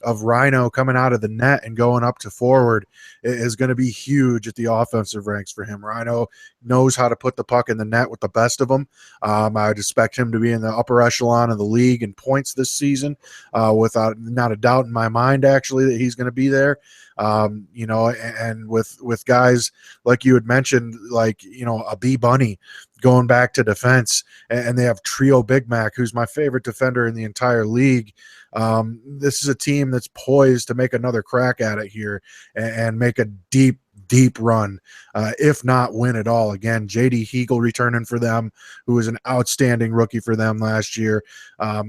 of Rhino coming out of the net and going up to forward is going to be huge at the offensive ranks for him. Rhino knows how to put the puck in the net with the best of them. I would expect him to be in the upper echelon of the league in points this season, without not a doubt in my mind, actually, that he's going to be there. And with guys like you had mentioned, like, a B Bunny going back to defense, and they have Trio Big Mac, who's my favorite defender in the entire league. This is a team that's poised to make another crack at it here and make a deep run, if not win it all. Again, J.D. Hegel returning for them, who was an outstanding rookie for them last year.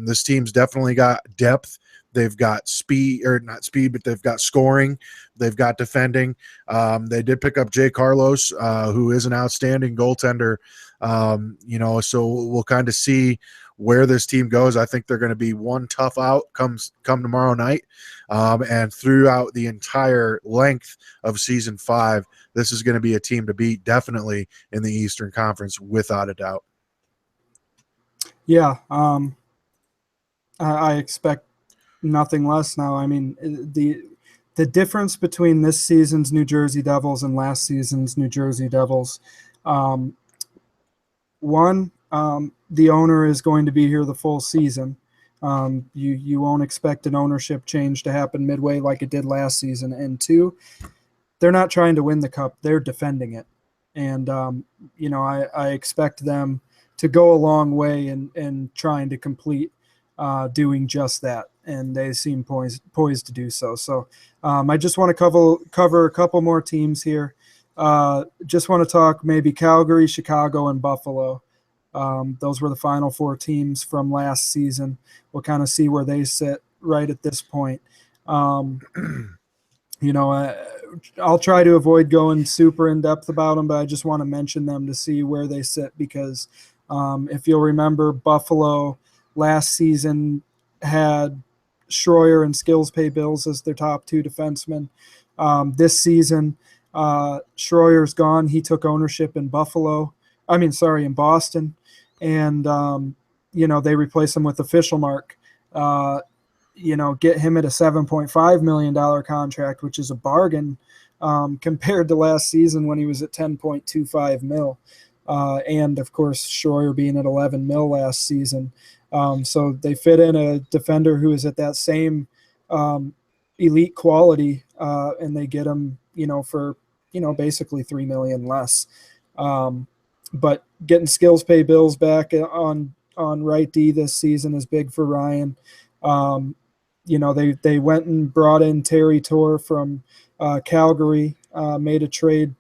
This team's definitely got depth. They've got speed, or not speed, but they've got scoring. They've got defending. They did pick up Jay Carlos, who is an outstanding goaltender. So we'll kind of see where this team goes. I think they're going to be one tough out come tomorrow night. And throughout the entire length of season 5, this is going to be a team to beat, definitely in the Eastern Conference, without a doubt. Yeah. I expect nothing less now. I mean, the difference between this season's New Jersey Devils and last season's New Jersey Devils, the owner is going to be here the full season. You won't expect an ownership change to happen midway like it did last season. And 2, they're not trying to win the cup; they're defending it. And I expect them to go a long way in trying to complete doing just that, and they seem poised to do so. So I just want to cover a couple more teams here. Just want to talk maybe Calgary, Chicago, and Buffalo. Those were the final 4 teams from last season. We'll kind of see where they sit right at this point. I'll try to avoid going super in depth about them, but I just want to mention them to see where they sit, because if you'll remember, Buffalo last season had Schroyer and Skills Pay Bills as their top 2 defensemen. This season, Schroyer's gone. He took ownership in in Boston. And, they replace him with Official Mark. Get him at a $7.5 million contract, which is a bargain compared to last season when he was at $10.25 mil. And, of course, Schroyer being at $11 mil last season. So they fit in a defender who is at that same elite quality, and they get him, for, basically $3 million less. But getting Skills Pay Bills back on right D this season is big for Ryan. They went and brought in Terry Tor from Calgary, made a trade.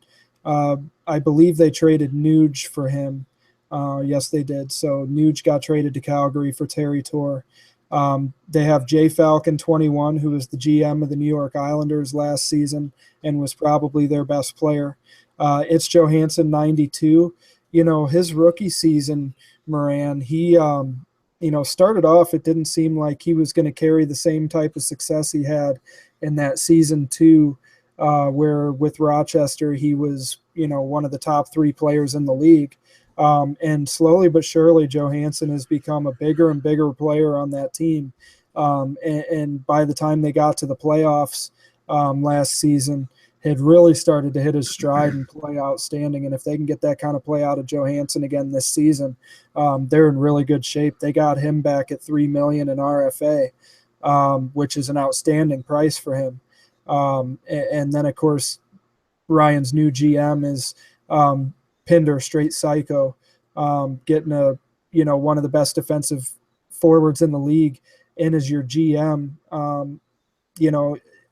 I believe they traded Nuge for him. Yes, they did. So Nuge got traded to Calgary for Terry Tor. They have Jay Falcon, 21, who was the GM of the New York Islanders last season and was probably their best player. It's Johansson, 92. His rookie season, Moran, he, started off, it didn't seem like he was going to carry the same type of success he had in that season 2, where with Rochester, he was, one of the top 3 players in the league. And slowly but surely, Johansson has become a bigger and bigger player on that team. And by the time they got to the playoffs last season, had really started to hit his stride and play outstanding. And if they can get that kind of play out of Johansson again this season, they're in really good shape. They got him back at $3 million in RFA. which is an outstanding price for him. And then, of course, Ryan's new GM is Pinder, straight psycho, getting one of the best defensive forwards in the league in as your GM.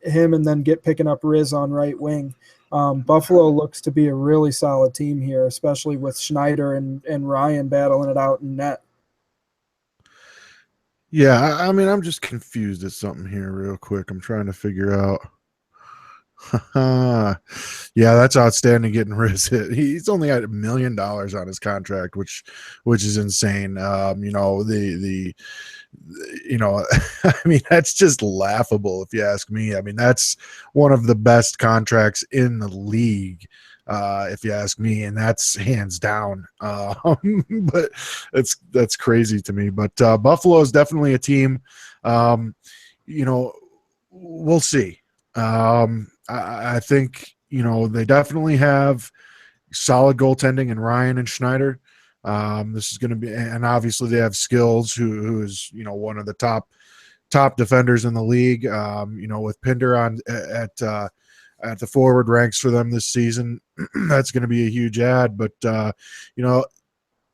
Him, and then picking up Riz on right wing. Buffalo looks to be a really solid team here, especially with Schneider and Ryan battling it out in net. Yeah, I mean, I'm just confused at something here real quick. I'm trying to figure out. Yeah, that's outstanding getting Riz hit. He's only got $1 million on his contract, which is insane. I mean, that's just laughable if you ask me. I mean, that's one of the best contracts in the league, if you ask me, and that's hands down. But that's crazy to me. But Buffalo is definitely a team. We'll see. I think they definitely have solid goaltending in Ryan and Schneider. This is going to be, and obviously they have Skills, who is one of the top defenders in the league. With Pinder on at the forward ranks for them this season, that's going to be a huge add. But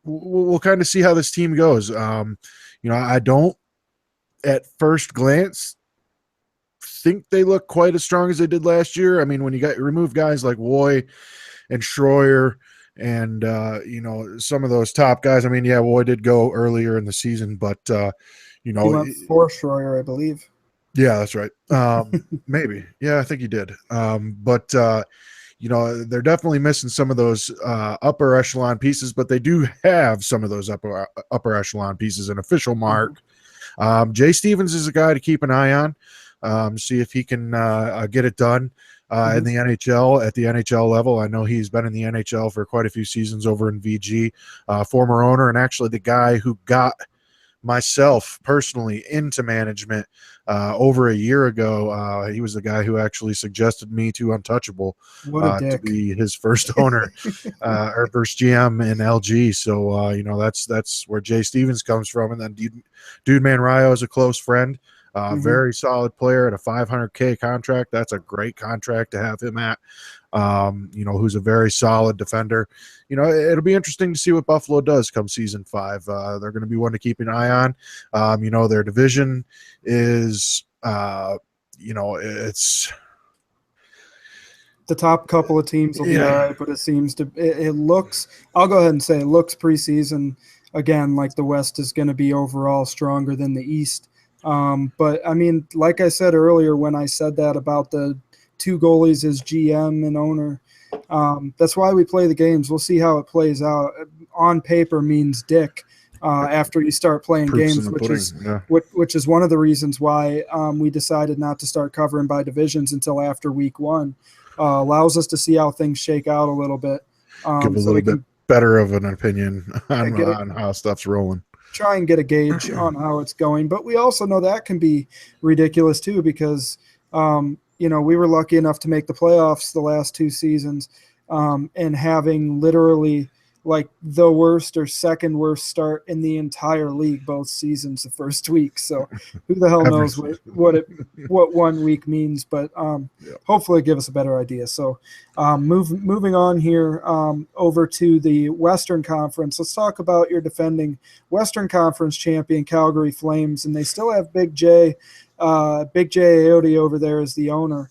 we'll kind of see how this team goes. I don't at first glance think they look quite as strong as they did last year. I mean, when you remove guys like Woy and Schroyer and some of those top guys. I mean, yeah, Woy did go earlier in the season, but he went for Schroyer, I believe. Yeah, that's right. Maybe. Yeah, I think he did. But they're definitely missing some of those upper echelon pieces, but they do have some of those upper echelon pieces. An official mark. Jay Stevens is a guy to keep an eye on. See if he can get it done in the NHL at the NHL level. I know he's been in the NHL for quite a few seasons over in VG, former owner, and actually the guy who got myself personally into management over a year ago. He was the guy who actually suggested me to Untouchable to be his first owner or first GM in LG. So that's where Jay Stevens comes from. And then Dude Man Ryo is a close friend. Very solid player at a $500K contract. That's a great contract to have him at. Who's a very solid defender. It'll be interesting to see what Buffalo does come season 5. They're going to be one to keep an eye on. Their division is, it's the top couple of teams will be all right, but it looks, I'll go ahead and say it looks preseason again like the West is going to be overall stronger than the East. But I mean, like I said earlier, when I said that about the 2 goalies as GM and owner, that's why we play the games. We'll see how it plays out. On paper means dick after you start playing games, which is one of the reasons why we decided not to start covering by divisions until after week 1. Allows us to see how things shake out a little bit. Give a little bit better of an opinion on how stuff's rolling. Try and get a gauge on how it's going. But we also know that can be ridiculous too, because, we were lucky enough to make the playoffs the last 2 seasons, and having literally like the worst or second worst start in the entire league both seasons the first week. So who the hell knows what 1 week means, but hopefully give us a better idea. So moving on here over to the Western Conference. Let's talk about your defending Western Conference champion Calgary Flames, and they still have Big J Aote over there as the owner.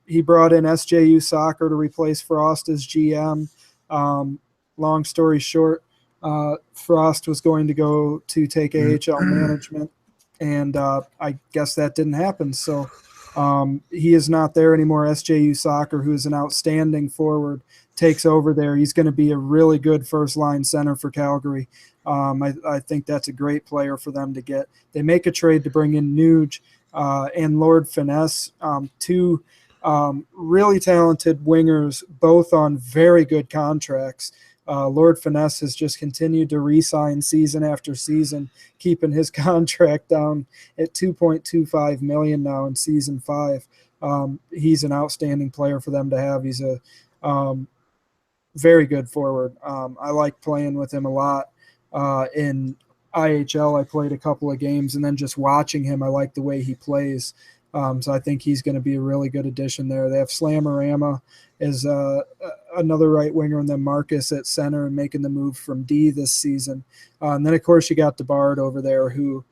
He brought in SJU Soccer to replace Frost as GM. Long story short, Frost was going to go to take AHL management, and I guess that didn't happen. So he is not there anymore. SJU Soccer, who is an outstanding forward, takes over there. He's going to be a really good first-line center for Calgary. I think that's a great player for them to get. They make a trade to bring in Nuge and Lord Finesse, 2 really talented wingers, both on very good contracts. Lord Finesse has just continued to re-sign season after season, keeping his contract down at $2.25 million now in season 5. He's an outstanding player for them to have. He's a very good forward. I like playing with him a lot in IHL, I played a couple of games, and then just watching him, I like the way he plays. So I think he's going to be a really good addition there. They have Slamorama as another right winger, and then Marcus at center and making the move from D this season. And then, of course, you got DeBard over there who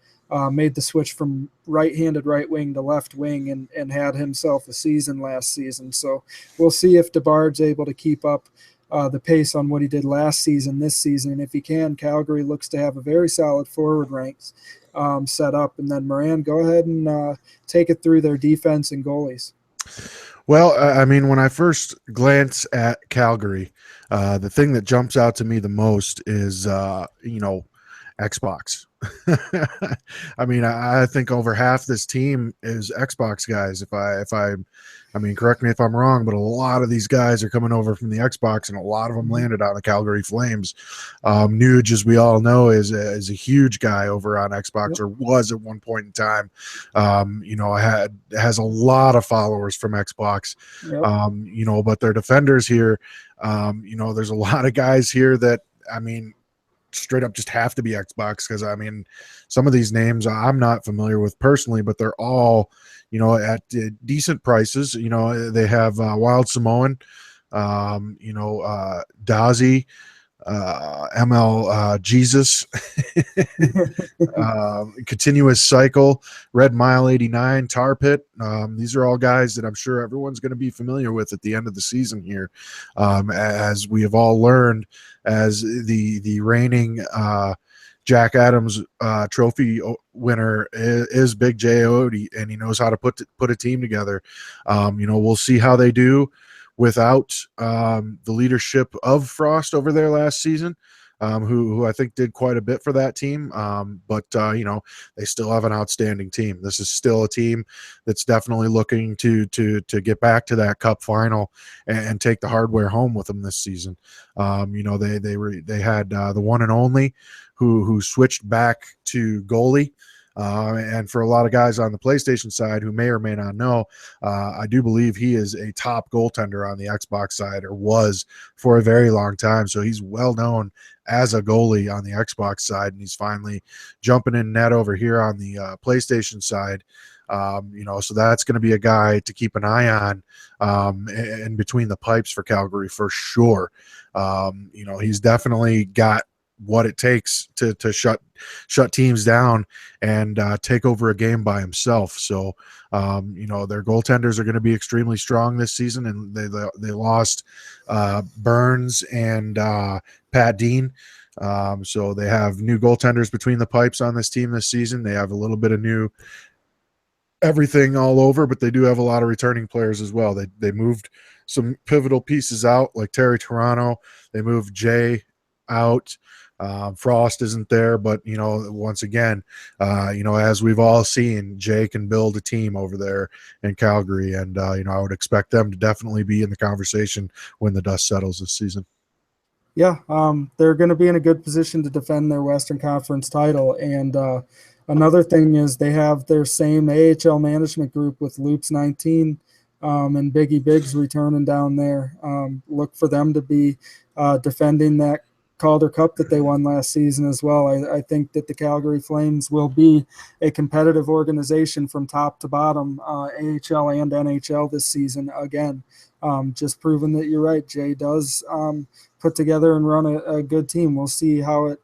made the switch from right-handed right wing to left wing and had himself a season last season. So we'll see if DeBard's able to keep up the pace on what he did last season, this season. And if he can, Calgary looks to have a very solid forward ranks set up. And then, Moran, go ahead and take it through their defense and goalies. Well, I mean, when I first glance at Calgary, the thing that jumps out to me the most is, Xbox. I mean, I think over half this team is Xbox guys. I mean, correct me if I'm wrong, but a lot of these guys are coming over from the Xbox, and a lot of them landed on the Calgary Flames. Nuge, as we all know, is a huge guy over on Xbox, or was at one point in time. Has a lot of followers from Xbox. But their defenders here, there's a lot of guys here that, I mean, straight up just have to be Xbox, because I mean, some of these names I'm not familiar with personally, but they're all, at decent prices. They have Wild Samoan, Dazi, ML Jesus, Continuous Cycle, Red Mile 89, Tar Pit. These are all guys that I'm sure everyone's going to be familiar with at the end of the season here, as we have all learned, as the reigning Jack Adams trophy winner is Big J Odie, and he knows how to put a team together. We'll see how they do without the leadership of Frost over there last season, who I think did quite a bit for that team. But they still have an outstanding team. This is still a team that's definitely looking to get back to that Cup final and take the hardware home with them this season. They had the one and only who switched back to goalie. And for a lot of guys on the PlayStation side who may or may not know, I do believe he is a top goaltender on the Xbox side, or was for a very long time. So he's well known as a goalie on the Xbox side, and he's finally jumping in net over here on the PlayStation side. So that's going to be a guy to keep an eye on in between the pipes for Calgary for sure. He's definitely got what it takes to shut teams down and take over a game by himself. So their goaltenders are going to be extremely strong this season, and they lost Burns and Pat Dean. So they have new goaltenders between the pipes on this team this season. They have a little bit of new everything all over, but they do have a lot of returning players as well. They moved some pivotal pieces out, like Terry Toronto. They moved Jay out. Frost isn't there, but once again, as we've all seen, Jay can build a team over there in Calgary, and I would expect them to definitely be in the conversation when the dust settles this season. Yeah, they're going to be in a good position to defend their Western Conference title. And another thing is they have their same AHL management group with Loops 19 and Biggie Biggs returning down there. Look for them to be defending that Calder Cup that they won last season as well. I think that the Calgary Flames will be a competitive organization from top to bottom, AHL and NHL this season again. Just proving that you're right. Jay does put together and run a good team. We'll see how it.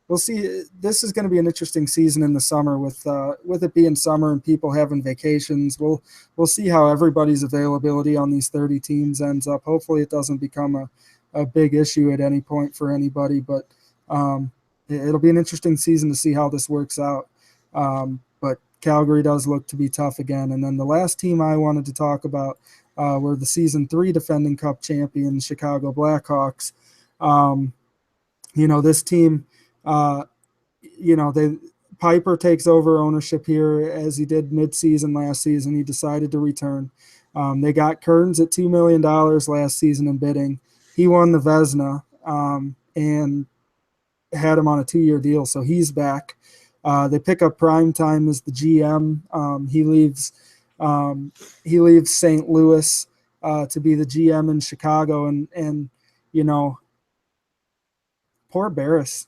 We'll see. This is going to be an interesting season in the summer with it being summer and people having vacations. We'll see how everybody's availability on these 30 teams ends up. Hopefully, it doesn't become a big issue at any point for anybody, but it'll be an interesting season to see how this works out. But Calgary does look to be tough again. And then the last team I wanted to talk about were the season 3 defending Cup champions, Chicago Blackhawks. This team, Piper takes over ownership here as he did mid-season last season. He decided to return. They got Kearns at $2 million last season in bidding. He won the Vezina and had him on a 2-year deal, so he's back. They pick up Primetime as the GM. He leaves St. Louis to be the GM in Chicago, and poor Barris.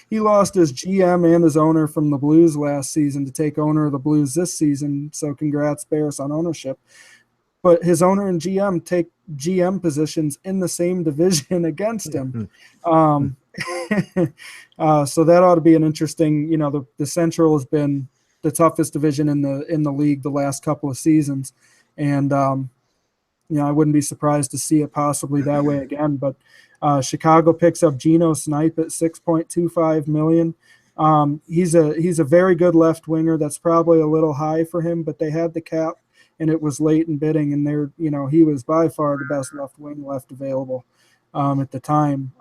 He lost his GM and his owner from the Blues last season to take owner of the Blues this season. So congrats, Barris, on ownership. But his owner and GM take GM positions in the same division against him. So that ought to be an interesting. The Central has been the toughest division in the league the last couple of seasons, and I wouldn't be surprised to see it possibly that way again. But Chicago picks up Geno Snipe at $6.25 million. He's a very good left winger. That's probably a little high for him, but they had the cap, and it was late in bidding, and he was by far the best left wing left available at the time.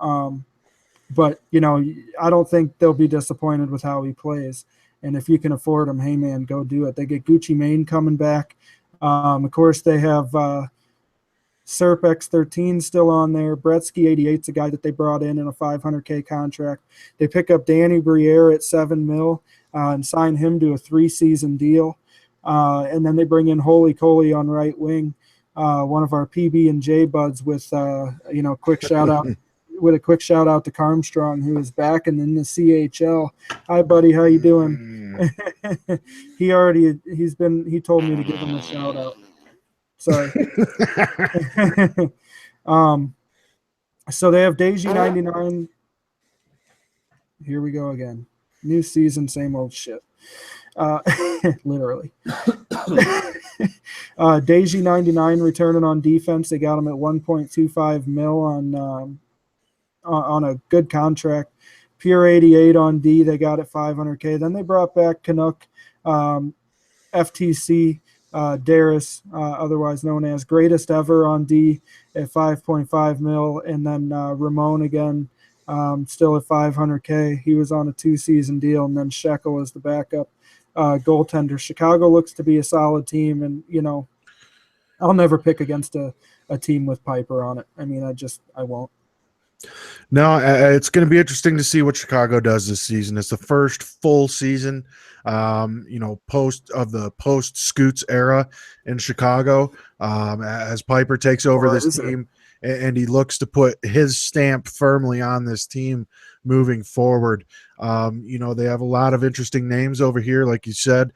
But I don't think they'll be disappointed with how he plays. And if you can afford him, hey man, go do it. They get Gucci Mane coming back. Of course, they have Serp X13 still on there. Bretsky 88 is a guy that they brought in a $500K contract. They pick up Danny Briere at $7 million and sign him to a 3-season deal. And then they bring in Holy Coley on right wing, one of our PB and J buds with quick shout out to Carmstrong, who is back and in the CHL. Hi buddy, how you doing? He told me to give him a shout out. Sorry. So they have Deji 99. Here we go again. New season, same old shit. Literally. Deji 99 returning on defense. They got him at $1.25 million on a good contract. Pure 88 on D. They got it $500K. Then they brought back Canuck, FTC. Darris, otherwise known as Greatest Ever on D at $5.5 million, and then Ramon again, still at $500K. He was on a 2-season deal, and then Shekel is the backup goaltender. Chicago looks to be a solid team, and I'll never pick against a team with Piper on it. I mean, I won't. No, it's going to be interesting to see what Chicago does this season. It's the first full season, post Scoots era in Chicago, as Piper takes over this team, and he looks to put his stamp firmly on this team moving forward. They have a lot of interesting names over here, like you said.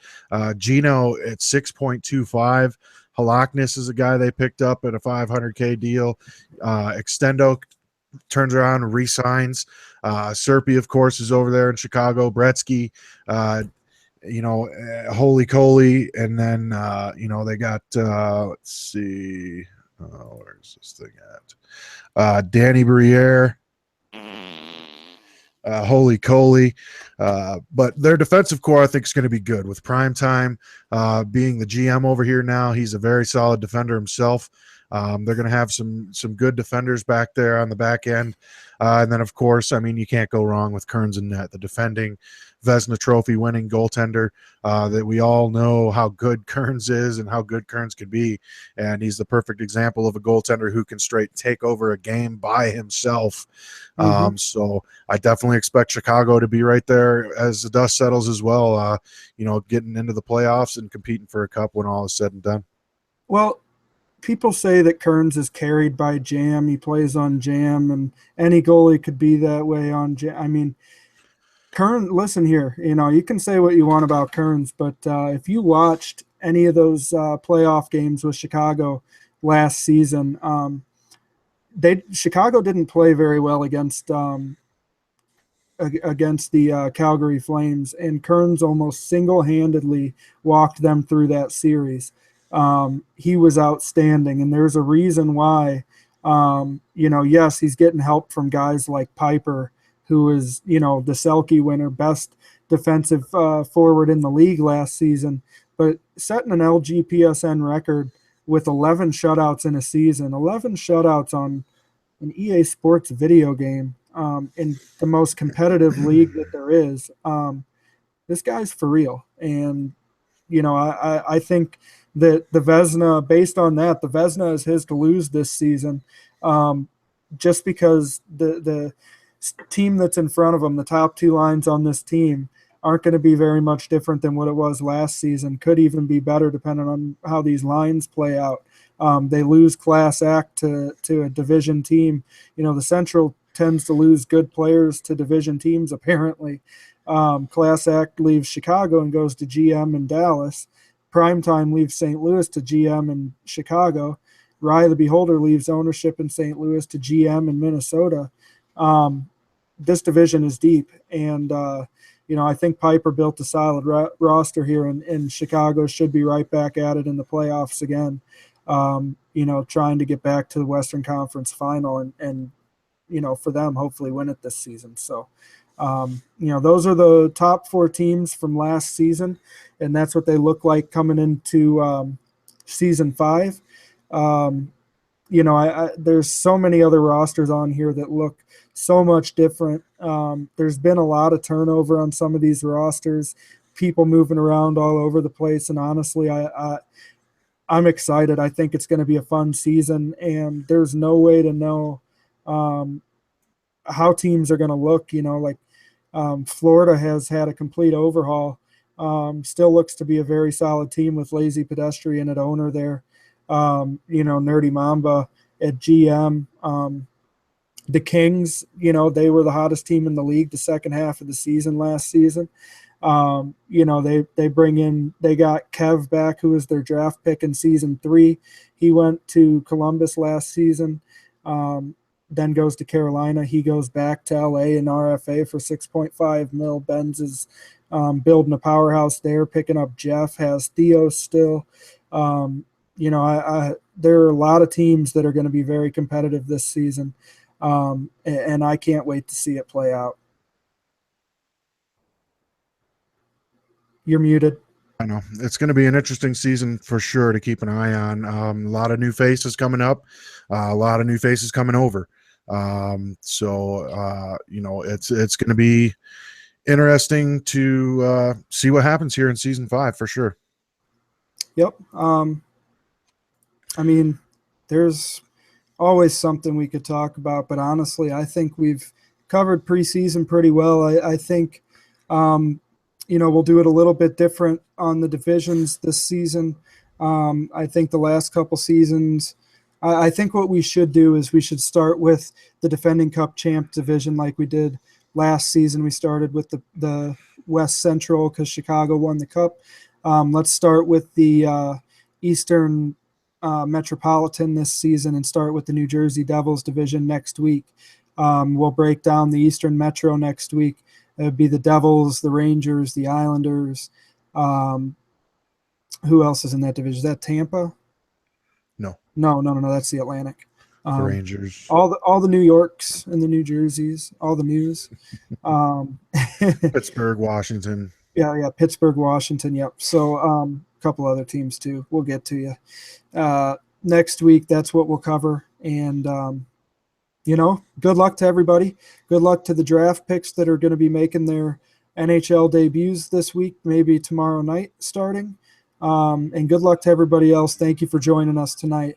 Geno at 6.25. Halaknis is a guy they picked up at a $500K deal. Extendo turns around and re-signs. Serpy, of course, is over there in Chicago. Bretsky, Holy Coley, and then they got let's see, where's this thing at? Danny Briere, Holy Coley, but their defensive core I think is going to be good with Prime Time being the GM over here now. He's a very solid defender himself. They're going to have some good defenders back there on the back end. And then, of course, I mean, you can't go wrong with Kearns and net, the defending Vezina Trophy winning goaltender that we all know how good Kearns is and how good Kearns can be. And he's the perfect example of a goaltender who can straight take over a game by himself. So I definitely expect Chicago to be right there as the dust settles as well, getting into the playoffs and competing for a cup when all is said and done. Well, people say that Kearns is carried by Jam. He plays on Jam, and any goalie could be that way on Jam. I mean, Kearns, listen here, you can say what you want about Kearns, but if you watched any of those playoff games with Chicago last season, Chicago didn't play very well against the Calgary Flames, and Kearns almost single-handedly walked them through that series. He was outstanding, and there's a reason why. Yes, he's getting help from guys like Piper, who is, the Selke winner, best defensive forward in the league last season, but setting an LGPSN record with 11 shutouts in a season, 11 shutouts on an EA Sports video game in the most competitive league that there is. This guy's for real, and I think that the Vezina, based on that, the Vezina is his to lose this season, just because the team that's in front of him, the top two lines on this team, aren't going to be very much different than what it was last season. Could even be better depending on how these lines play out. They lose Class Act to a division team. The Central tends to lose good players to division teams, apparently. Class Act leaves Chicago and goes to GM in Dallas. Primetime leaves St. Louis to GM in Chicago. Rye the Beholder leaves ownership in St. Louis to GM in Minnesota. This division is deep, and I think Piper built a solid roster here, and Chicago should be right back at it in the playoffs again. Trying to get back to the Western Conference final and for them, hopefully win it this season. So, those are the top 4 teams from last season, and that's what they look like coming into season 5. There's so many other rosters on here that look so much different. There's been a lot of turnover on some of these rosters, people moving around all over the place, and honestly, I'm excited. I think it's going to be a fun season, and there's no way to know how teams are going to look. Florida has had a complete overhaul. Still looks to be a very solid team with Lazy Pedestrian at owner there. Nerdy Mamba at GM. The Kings, they were the hottest team in the league the second half of the season last season. They got Kev back, who was their draft pick in season 3. He went to Columbus last season, then goes to Carolina. He goes back to LA and RFA for $6.5 million. Benz is building a powerhouse there, picking up Jeff, has Theo still. There are a lot of teams that are going to be very competitive this season, and I can't wait to see it play out. You're muted. I know it's going to be an interesting season for sure to keep an eye on. A lot of new faces coming up, a lot of new faces coming over. It's going to be interesting to see what happens here in season 5 for sure. Yep. There's always something we could talk about, but honestly, I think we've covered preseason pretty well. I think, we'll do it a little bit different on the divisions this season. I think the last couple seasons, I think what we should do is we should start with the defending Cup champ division like we did last season. We started with the West Central because Chicago won the Cup. Let's start with the Eastern Metropolitan this season and start with the New Jersey Devils division next week. We'll break down the Eastern Metro next week. It would be the Devils, the Rangers, the Islanders. Who else is in that division? Is that Tampa? No. That's the Atlantic. The Rangers. All the New Yorks and the New Jerseys, all the News. Pittsburgh, Washington. Yeah, Pittsburgh, Washington. Yep. So a couple other teams too. We'll get to you next week. That's what we'll cover. And good luck to everybody. Good luck to the draft picks that are going to be making their NHL debuts this week, maybe tomorrow night starting. And good luck to everybody else. Thank you for joining us tonight.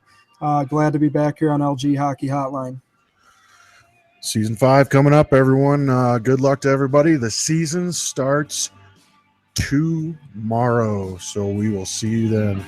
Glad to be back here on LG Hockey Hotline. Season 5 coming up, everyone. Good luck to everybody. The season starts tomorrow, so we will see you then.